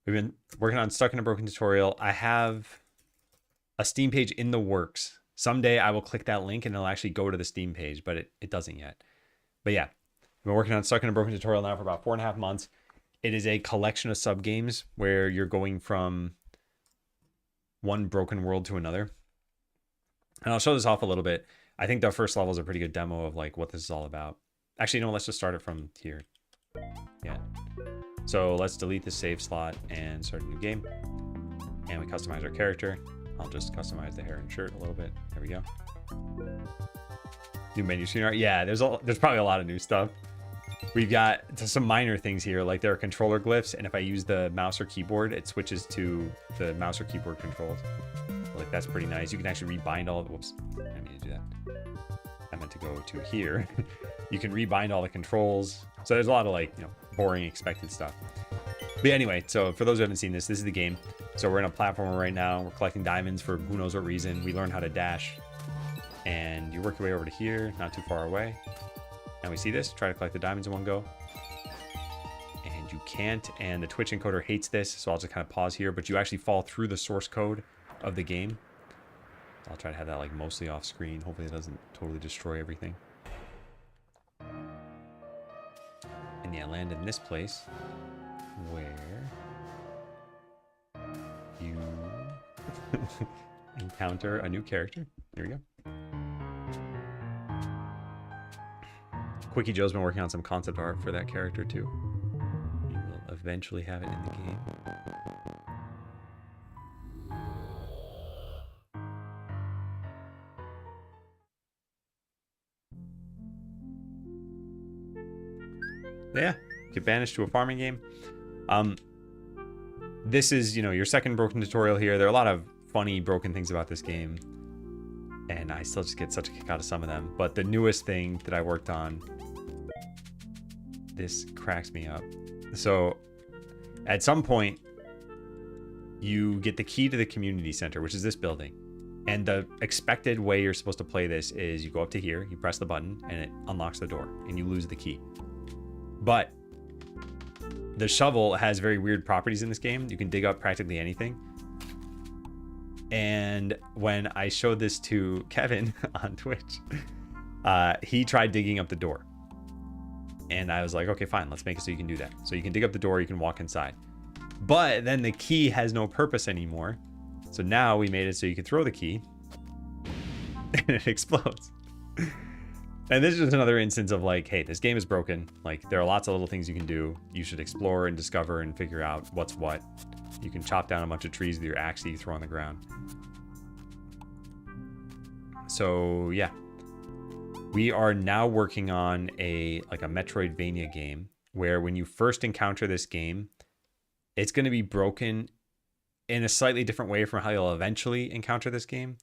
We've been working on Stuck in a Broken tutorial. I have a Steam page in the works. Someday I will click that link and it'll actually go to the Steam page, but it doesn't yet. But yeah, I've been working on Stuck in a Broken tutorial now for about 4.5 months. It is a collection of sub games where you're going from one broken world to another. And I'll show this off a little bit. I think the first level is a pretty good demo of like what this is all about. Actually, no, let's just start it from here. Yeah. So let's delete the save slot and start a new game. And we customize our character. I'll just customize the hair and shirt a little bit. There we go. New menu screen art. Yeah, there's probably a lot of new stuff. We've got some minor things here, like there are controller glyphs, and if I use the mouse or keyboard, it switches to the mouse or keyboard controls. Like that's pretty nice. You can actually rebind all of it. Whoops, I need to do that. I meant to go to here. You can rebind all the controls. So there's a lot of like, boring expected stuff. But yeah, anyway, so for those who haven't seen this is the game. So we're in a platformer right now. We're collecting diamonds for who knows what reason. We learn how to dash. And you work your way over to here, not too far away. And we see this, try to collect the diamonds in one go. And you can't, and the Twitch encoder hates this, so I'll just kind of pause here, but you actually fall through the source code of the game. I'll try to have that like mostly off screen. Hopefully it doesn't totally destroy everything. And yeah, land in this place where you encounter a new character. Here we go. Quickie Joe's been working on some concept art for that character too. You will eventually have it in the game. Yeah, get banished to a farming game. This is, your second broken tutorial here. There are a lot of funny broken things about this game, and I still just get such a kick out of some of them. But the newest thing that I worked on, this cracks me up. So at some point, you get the key to the community center, which is this building. And the expected way you're supposed to play this is you go up to here, you press the button, and it unlocks the door, and you lose the key. But the shovel has very weird properties in this game. You can dig up practically anything. And when I showed this to Kevin on Twitch, he tried digging up the door. And I was like, okay, fine, let's make it so you can do that. So you can dig up the door, you can walk inside. But then the key has no purpose anymore. So now we made it so you can throw the key and it explodes. And this is just another instance of like, hey, this game is broken. Like there are lots of little things you can do. You should explore and discover and figure out what's what. You can chop down a bunch of trees with your axe that you throw on the ground. So yeah, we are now working on a Metroidvania game where when you first encounter this game, it's going to be broken in a slightly different way from how you'll eventually encounter this game.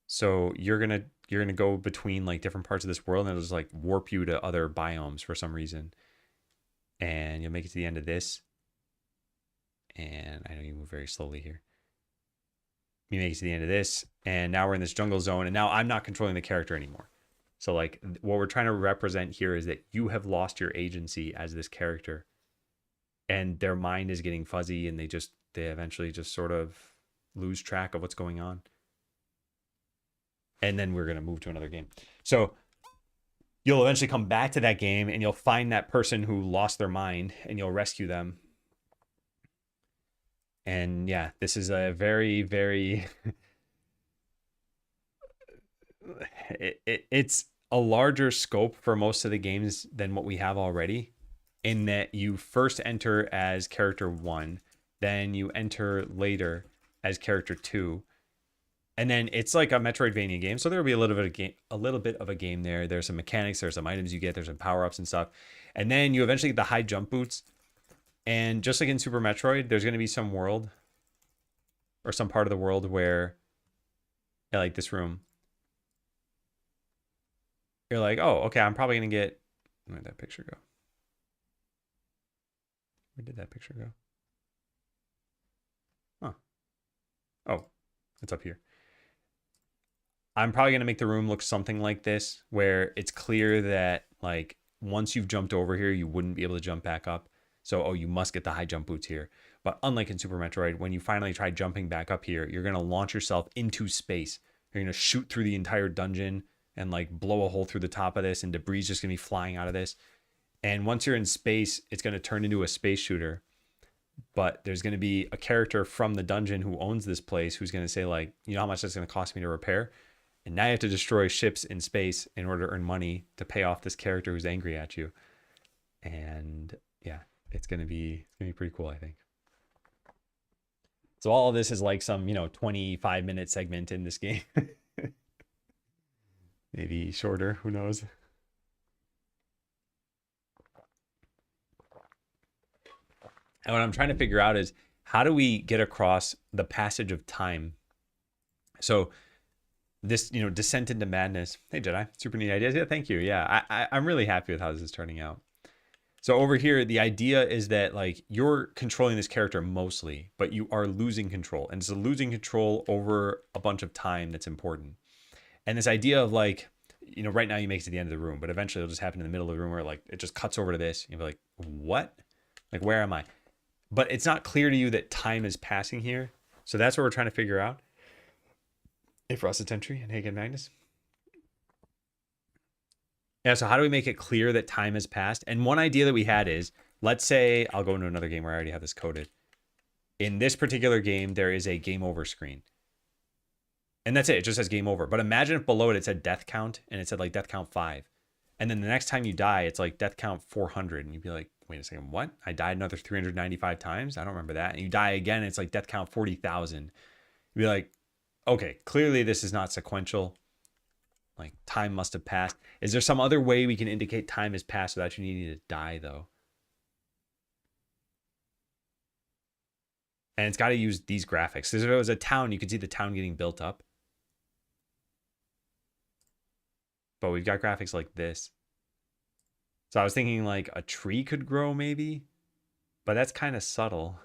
So you're gonna go between like different parts of this world, and it'll just like warp you to other biomes for some reason. And you'll make it to the end of this. And I know you move very slowly here. You make it to the end of this, and now we're in this jungle zone, and now I'm not controlling the character anymore. So like what we're trying to represent here is that you have lost your agency as this character, and their mind is getting fuzzy, and they eventually just sort of lose track of what's going on. And then we're going to move to another game. So you'll eventually come back to that game, and you'll find that person who lost their mind, and you'll rescue them. And yeah, this is a very, very it's a larger scope for most of the games than what we have already, in that you first enter as character 1, then you enter later as character 2, and then it's like a Metroidvania game. So there'll be a little bit of a game there. There's some mechanics, there's some items you get, there's some power-ups and stuff. And then you eventually get the high jump boots. And just like in Super Metroid, there's going to be some world or some part of the world where, yeah, like this room, you're like, oh, okay, I'm probably going to get, where'd that picture go? Where did that picture go? Huh. Oh, it's up here. I'm probably going to make the room look something like this, where it's clear that like once you've jumped over here, you wouldn't be able to jump back up. So, oh, you must get the high jump boots here. But unlike in Super Metroid, when you finally try jumping back up here, you're going to launch yourself into space. You're going to shoot through the entire dungeon and like blow a hole through the top of this, and debris is just going to be flying out of this. And once you're in space, it's going to turn into a space shooter. But there's going to be a character from the dungeon who owns this place who's going to say like, you know how much that's going to cost me to repair? And now you have to destroy ships in space in order to earn money to pay off this character who's angry at you. And yeah, it's gonna be pretty cool, I think. So all of this is like some 25-minute segment in this game. Maybe shorter, who knows? And what I'm trying to figure out is, how do we get across the passage of time? So this, descent into madness. Hey, Jedi, super neat ideas. Yeah, thank you. Yeah, I'm really happy with how this is turning out. So over here, the idea is that like you're controlling this character mostly, but you are losing control. And it's a losing control over a bunch of time that's important. And this idea of like, right now you make it to the end of the room, but eventually it'll just happen in the middle of the room where like it just cuts over to this. You'll be like, what? Like, where am I? But it's not clear to you that time is passing here. So that's what we're trying to figure out. Hey, Frosted Entry and Hagen Magnus. Yeah, so how do we make it clear that time has passed? And one idea that we had is, let's say, I'll go into another game where I already have this coded. In this particular game, there is a game over screen. And that's it. It just says game over. But imagine if below it said death count, and it said like death count 5. And then the next time you die, it's like death count 400. And you'd be like, wait a second, what? I died another 395 times? I don't remember that. And you die again, it's like death count 40,000. You'd be like, okay, clearly this is not sequential. Like, time must have passed. Is there some other way we can indicate time has passed without you needing to die, though? And it's got to use these graphics. Because if it was a town, you could see the town getting built up. But we've got graphics like this. So I was thinking like a tree could grow maybe. But that's kind of subtle.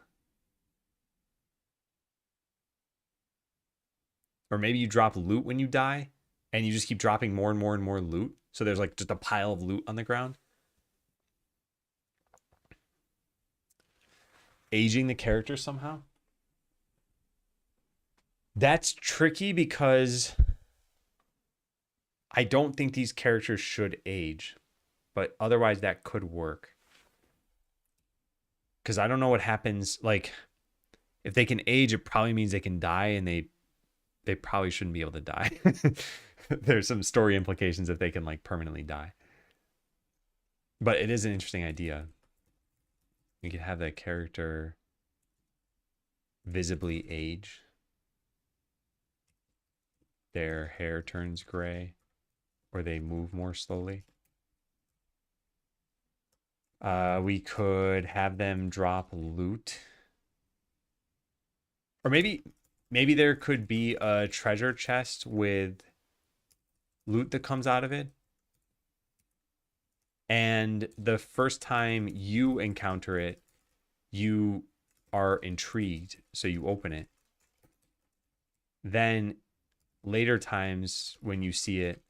Or maybe you drop loot when you die, and you just keep dropping more and more and more loot. So there's like just a pile of loot on the ground. Aging the character somehow. That's tricky because I don't think these characters should age, but otherwise that could work. Because I don't know what happens. Like, if they can age, it probably means they can die, and they probably shouldn't be able to die. There's some story implications if they can like permanently die. But it is an interesting idea. You could have that character visibly age. Their hair turns gray, or they move more slowly. We could have them drop loot. Or maybe there could be a treasure chest with loot that comes out of it. And the first time you encounter it, you are intrigued, so you open it. Then later times when you see it,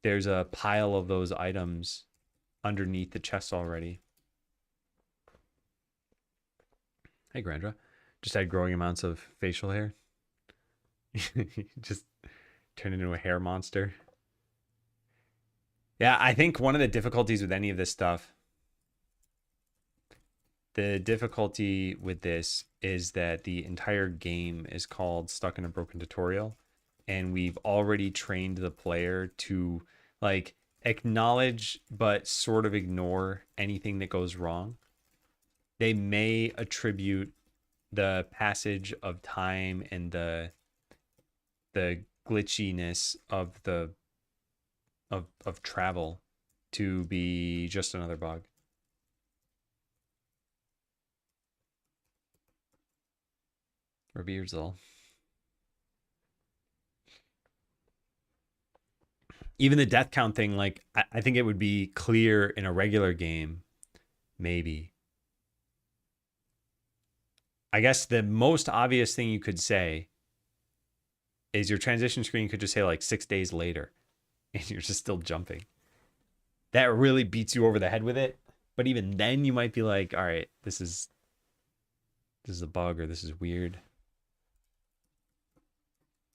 there's a pile of those items underneath the chest already. Hey, Grandra. Just had growing amounts of facial hair. Just turned into a hair monster. Yeah, I think one of the difficulties with any of this stuff, the difficulty with this is that the entire game is called Stuck in a Broken Tutorial. And we've already trained the player to like acknowledge but sort of ignore anything that goes wrong. They may attribute the passage of time and the glitchiness of the of travel to be just another bug. Or Beardsall. Even the death count thing, like I think it would be clear in a regular game, maybe. I guess the most obvious thing you could say is your transition screen could just say like 6 days later, and you're just still jumping. That really beats you over the head with it. But even then, you might be like, all right, this is a bug or this is weird.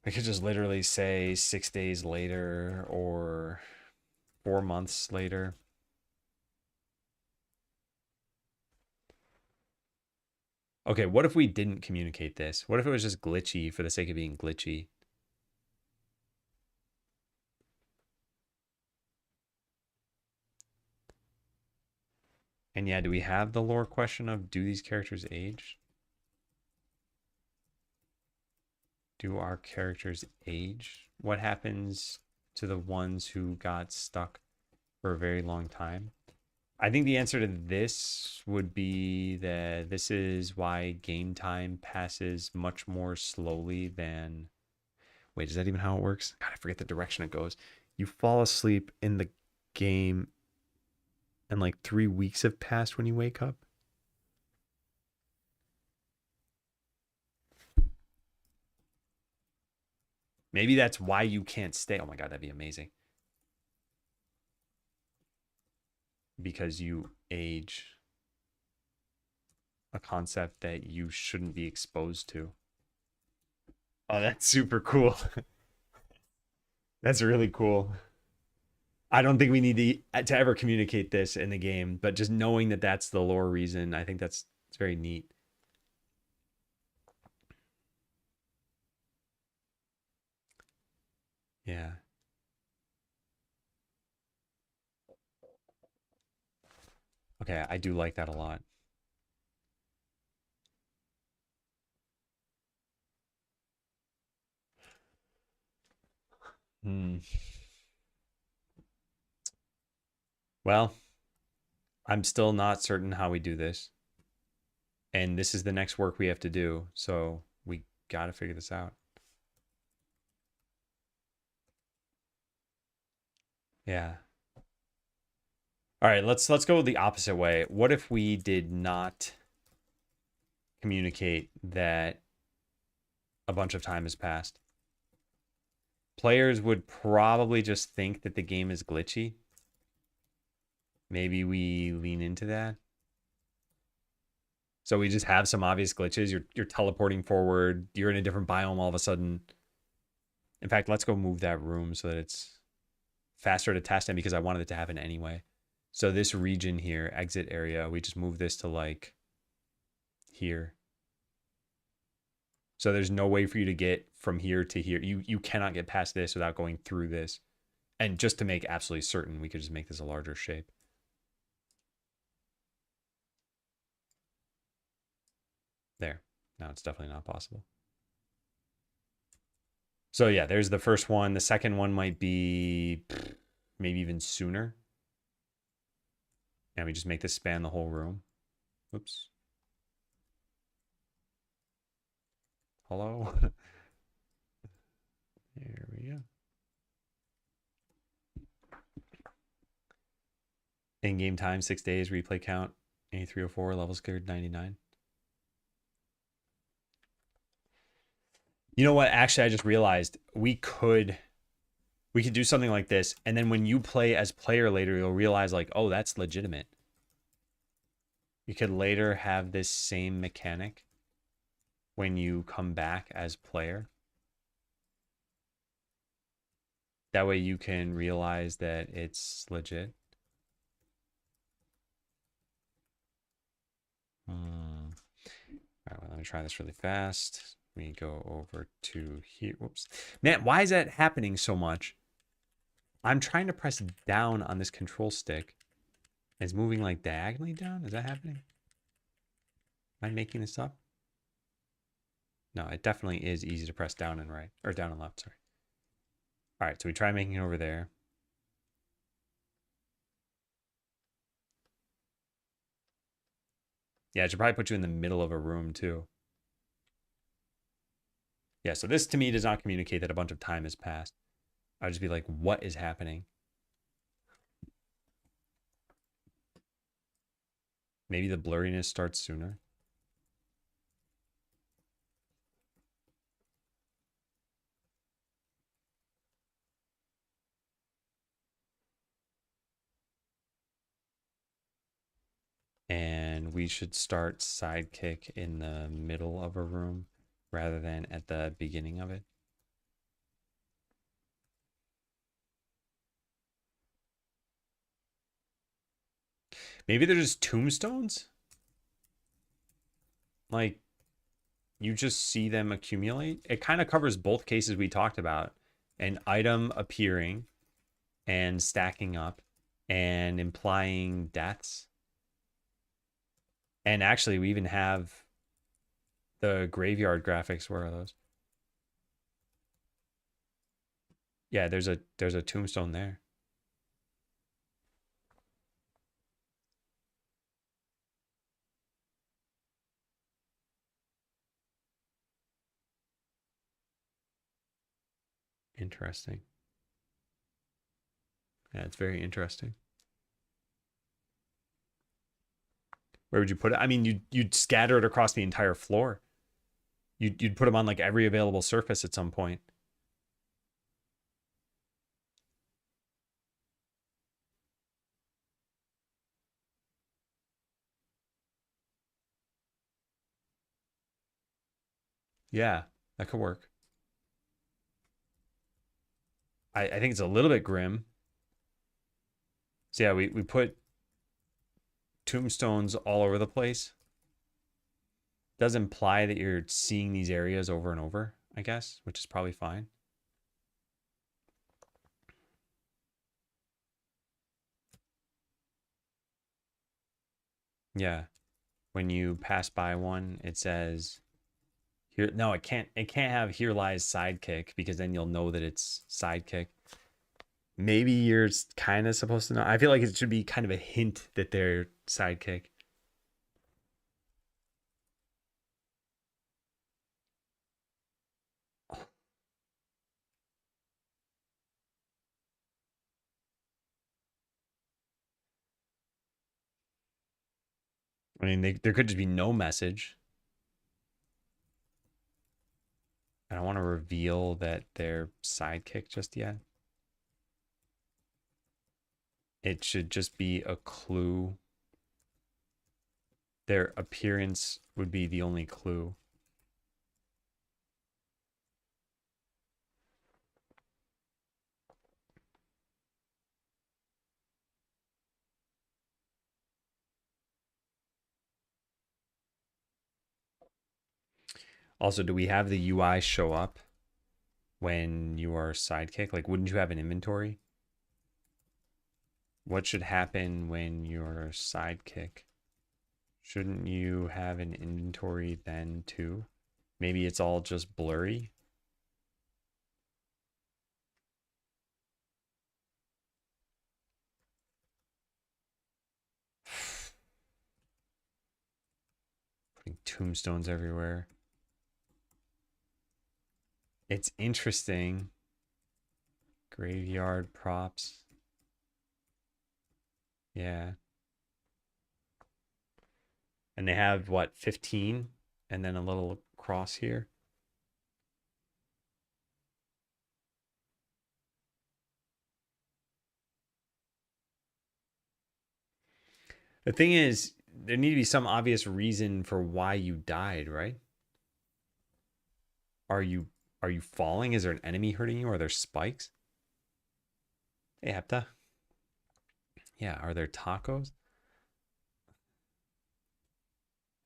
I could just literally say 6 days later or 4 months later. Okay, what if we didn't communicate this? What if it was just glitchy for the sake of being glitchy? And yeah, do we have the lore question of do these characters age? Do our characters age? What happens to the ones who got stuck for a very long time? I think the answer to this would be that this is why game time passes much more slowly than. Wait, is that even how it works? God, I forget the direction it goes. You fall asleep in the game and like 3 weeks have passed when you wake up. Maybe that's why you can't stay. Oh my God, that'd be amazing. Because you age, a concept that you shouldn't be exposed to. Oh, that's super cool. That's really cool. I don't think we need to ever communicate this in the game, but just knowing that that's the lore reason, I think it's very neat. Yeah. Okay, I do like that a lot. Hmm. Well, I'm still not certain how we do this. And this is the next work we have to do, so we got to figure this out. Yeah. All right, let's go the opposite way. What if we did not communicate that a bunch of time has passed? Players would probably just think that the game is glitchy. Maybe we lean into that. So we just have some obvious glitches. You're teleporting forward. You're in a different biome all of a sudden. In fact, let's go move that room so that it's faster to test in because I wanted it to happen anyway. So this region here, exit area, we just move this to like here. So there's no way for you to get from here to here. You cannot get past this without going through this. And just to make absolutely certain, we could just make this a larger shape. There. Now it's definitely not possible. So yeah, there's the first one. The second one might be maybe even sooner. And we just make this span the whole room. Oops. Hello? There we go. In-game time, 6 days. Replay count, 8304. Levels cleared, 99. You know what? Actually, I just realized we could do something like this, and then when you play as player later, you'll realize like, oh, that's legitimate. You could later have this same mechanic when you come back as player. That way you can realize that it's legit. All right, well, let me try this really fast. We go over to here. Whoops. Man, why is that happening so much? I'm trying to press down on this control stick. It's moving like diagonally down. Is that happening? Am I making this up? No, it definitely is easy to press down and right, or down and left, sorry. All right, so we try making it over there. Yeah, it should probably put you in the middle of a room too. Yeah, so this to me does not communicate that a bunch of time has passed. I'd just be like, what is happening? Maybe the blurriness starts sooner. And we should start sidekick in the middle of a room rather than at the beginning of it. Maybe they're just tombstones? Like, you just see them accumulate. It kind of covers both cases we talked about. An item appearing and stacking up and implying deaths. And actually, we even have the graveyard graphics. Where are those? Yeah, there's a tombstone there. Interesting. Yeah, it's very interesting. Where would you put it? I mean, you'd scatter it across the entire floor. You'd put them on like every available surface at some point. Yeah, that could work. I think it's a little bit grim. So yeah, we put tombstones all over the place. Does imply that you're seeing these areas over and over, I guess, which is probably fine. Yeah. When you pass by one, it says here. No, it can't have here lies sidekick because then you'll know that it's sidekick. Maybe you're kind of supposed to know. I feel like it should be kind of a hint that they're sidekick. I mean, there could just be no message. I don't want to reveal that they're sidekick just yet. It should just be a clue. Their appearance would be the only clue. Also, do we have the UI show up when you are sidekick? Like, wouldn't you have an inventory? What should happen when you're sidekick? Shouldn't you have an inventory then too? Maybe it's all just blurry. Putting tombstones everywhere. It's interesting. Graveyard props. Yeah. And they have what, 15? And then a little cross here. The thing is, there need to be some obvious reason for why you died, right? Are you are you falling? Is there an enemy hurting you? Are there spikes? Hey, Hepta. Yeah, are there tacos?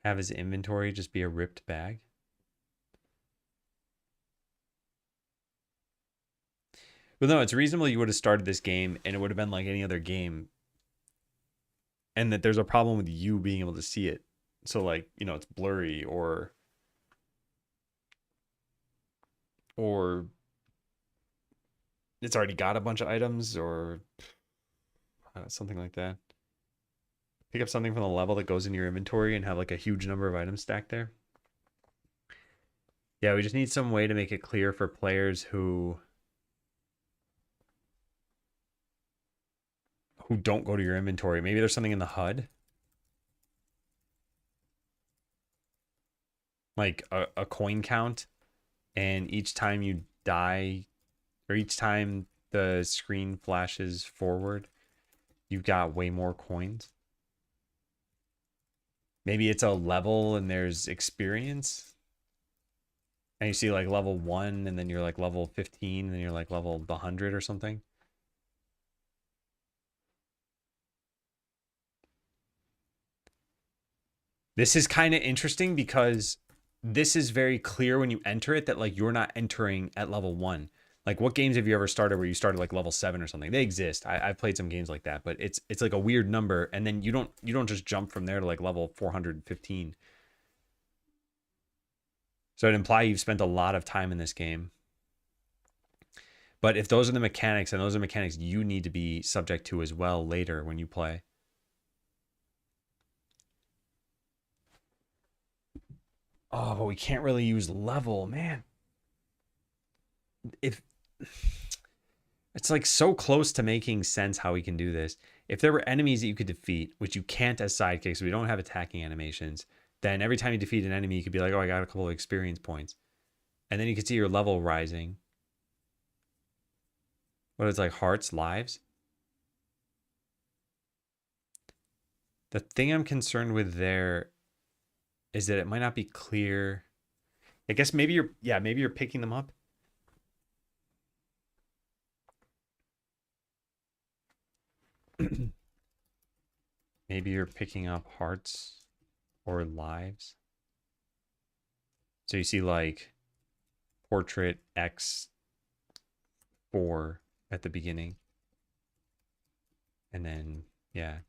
Have his inventory just be a ripped bag? But no, it's reasonable you would have started this game and it would have been like any other game, and that there's a problem with you being able to see it. So like, it's blurry or it's already got a bunch of items or something like that. Pick up something from the level that goes in your inventory and have like a huge number of items stacked there. Yeah, we just need some way to make it clear for players who don't go to your inventory. Maybe there's something in the HUD, like a coin count, and each time you die, or each time the screen flashes forward, you've got way more coins. Maybe it's a level and there's experience. And you see like level 1 and then you're like level 15 and then you're like level 100 or something. This is kind of interesting because this is very clear when you enter it that like you're not entering at level 1. Like what games have you ever started where you started like level 7 or something? They exist. I've played some games like that, but it's like a weird number, and then you don't just jump from there to like level 415. So it implies you've spent a lot of time in this game. But if those are the mechanics, and those are mechanics you need to be subject to as well later when you play. Oh, but we can't really use level, man. If it's like so close to making sense how we can do this. If there were enemies that you could defeat, which you can't as sidekicks, we don't have attacking animations, then every time you defeat an enemy, you could be like, oh, I got a couple of experience points. And then you could see your level rising. What is like hearts, lives? The thing I'm concerned with there is that it might not be clear. I guess maybe you're picking them up. Maybe you're picking up hearts or lives. So you see like portrait X4 at the beginning. And then, yeah.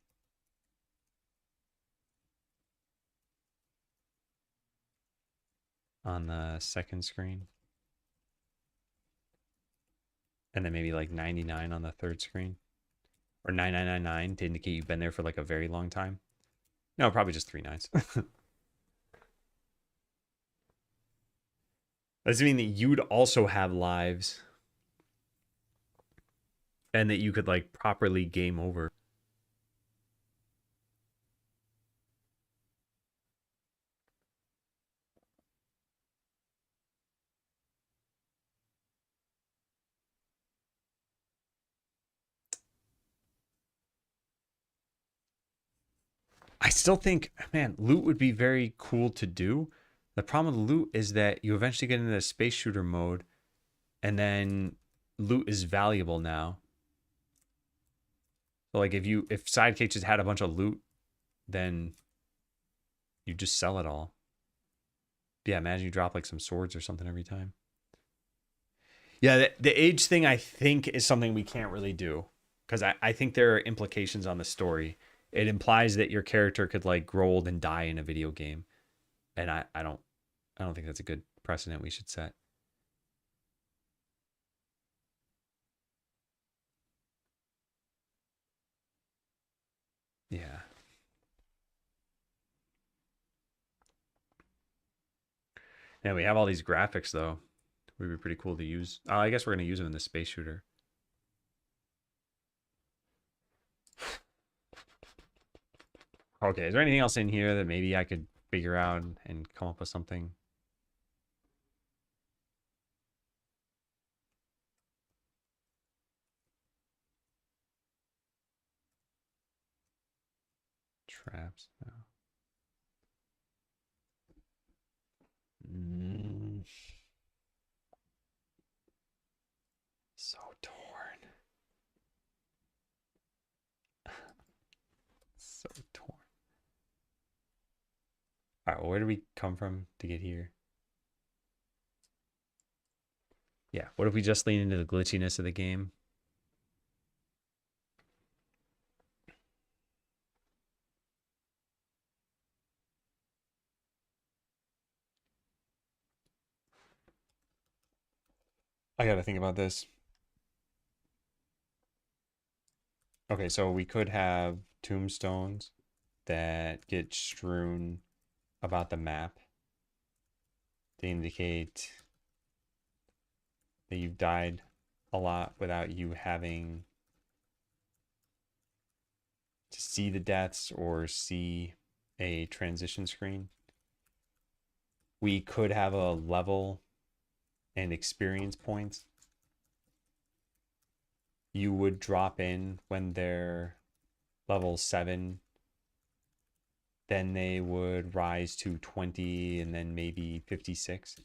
On the second screen. And then maybe like 99 on the third screen. Or 9999 to indicate you've been there for like a very long time. No, probably just 3 nines. Does it mean that you'd also have lives and that you could like properly game over? I still think, man, loot would be very cool to do. The problem with loot is that you eventually get into the space shooter mode, and then loot is valuable now. So like if Sidekick just had a bunch of loot, then you just sell it all. Yeah, imagine you drop like some swords or something every time. Yeah, the age thing I think is something we can't really do because I think there are implications on the story. It implies that your character could like grow old and die in a video game, and I don't think that's a good precedent we should set. Yeah. Yeah, we have all these graphics though. Would be pretty cool to use. I guess we're gonna use them in the space shooter. Okay, is there anything else in here that maybe I could figure out and come up with something? Traps. No. Mm, so torn. So torn. All right, well, where did we come from to get here? Yeah, what if we just lean into the glitchiness of the game? I gotta think about this. Okay, so we could have tombstones that get strewn about the map. They indicate that you've died a lot without you having to see the deaths or see a transition screen. We could have a level and experience points. You would drop in when they're level 7, then they would rise to 20 and then maybe 56.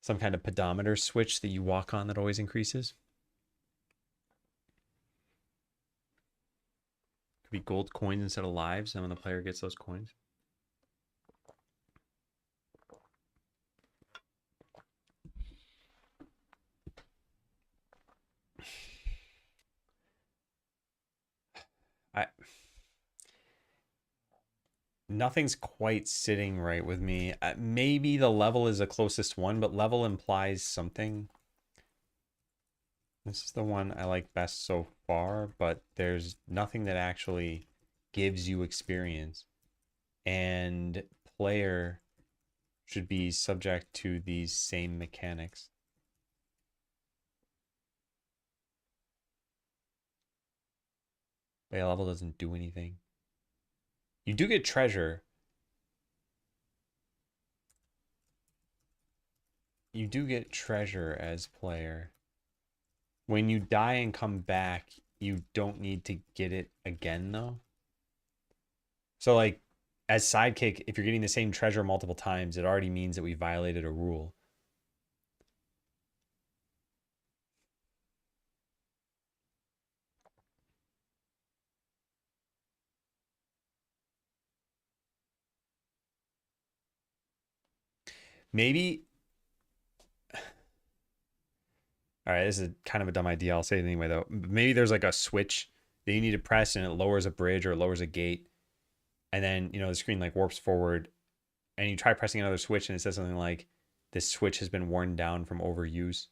Some kind of pedometer switch that you walk on that always increases. Could be gold coins instead of lives, and when the player gets those coins. I Nothing's quite sitting right with me. Maybe the level is the closest one, but level implies something. This is the one I like best so far, but there's nothing that actually gives you experience. And player should be subject to these same mechanics. A level doesn't do anything. You do get treasure. You do get treasure as player. When you die and come back, you don't need to get it again though. So like as sidekick, if you're getting the same treasure multiple times, it already means that we violated a rule. Maybe, all right, this is kind of a dumb idea. I'll say it anyway though. Maybe there's like a switch that you need to press and it lowers a bridge or it lowers a gate. And then, the screen like warps forward and you try pressing another switch and it says something like this switch has been worn down from overuse.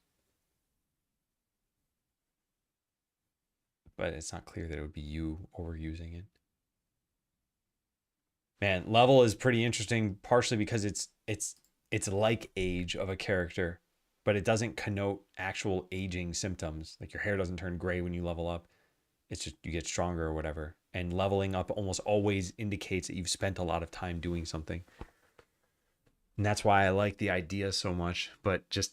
But it's not clear that it would be you overusing it. Man, level is pretty interesting, partially because it's like age of a character, but it doesn't connote actual aging symptoms. Like your hair doesn't turn gray when you level up. It's just you get stronger or whatever. And leveling up almost always indicates that you've spent a lot of time doing something. And that's why I like the idea so much. But just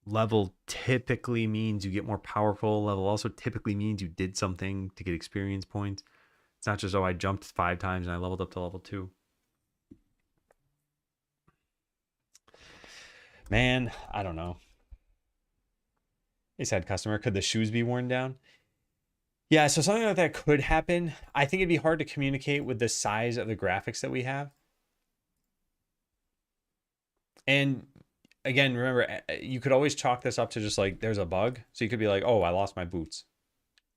level typically means you get more powerful. Level also typically means you did something to get experience points. It's not just, oh, I jumped 5 times and I leveled up to level 2. Man, I don't know. They said customer, could the shoes be worn down? Yeah, so something like that could happen. I think it'd be hard to communicate with the size of the graphics that we have. And again, remember, you could always chalk this up to just like there's a bug. So you could be like, oh, I lost my boots.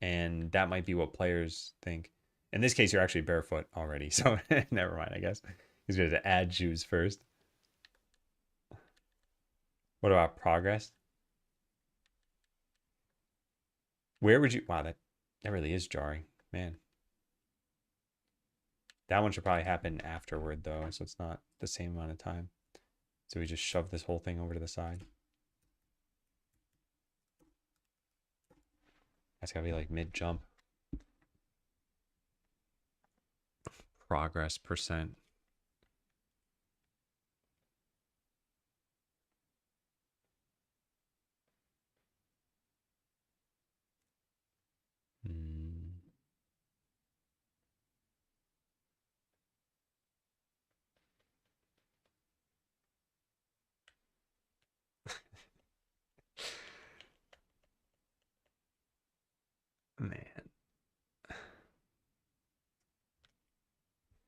And that might be what players think. In this case, you're actually barefoot already. So never mind, I guess. He's going to add shoes first. What about progress? Where would you? Wow, that really is jarring, man. That one should probably happen afterward though, so it's not the same amount of time. So we just shove this whole thing over to the side. That's gotta be like mid jump. Progress percent. Man.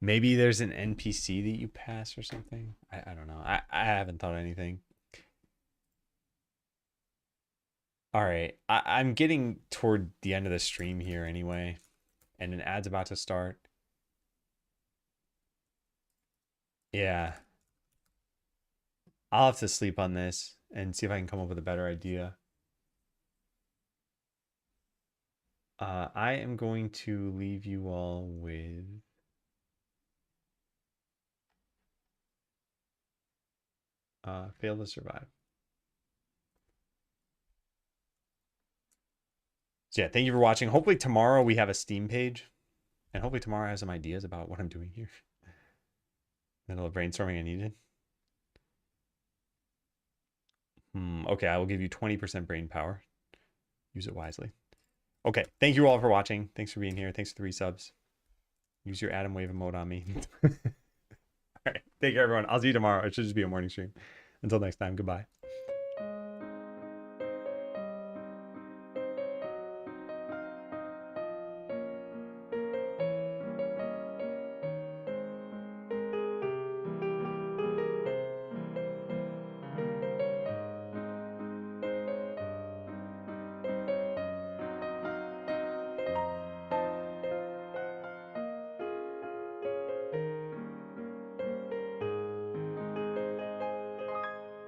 Maybe there's an NPC that you pass or something. I don't know. I haven't thought of anything. All right. I'm getting toward the end of the stream here anyway. And an ad's about to start. Yeah. I'll have to sleep on this and see if I can come up with a better idea. I am going to leave you all with Fail to Survive. So yeah, thank you for watching. Hopefully tomorrow we have a Steam page. And hopefully tomorrow I have some ideas about what I'm doing here. A little brainstorming I needed. Okay, I will give you 20% brain power. Use it wisely. Okay, thank you all for watching. Thanks for being here. Thanks for the resubs. Use your Atom Wave emote on me. All right, take care, everyone. I'll see you tomorrow. It should just be a morning stream. Until next time, goodbye.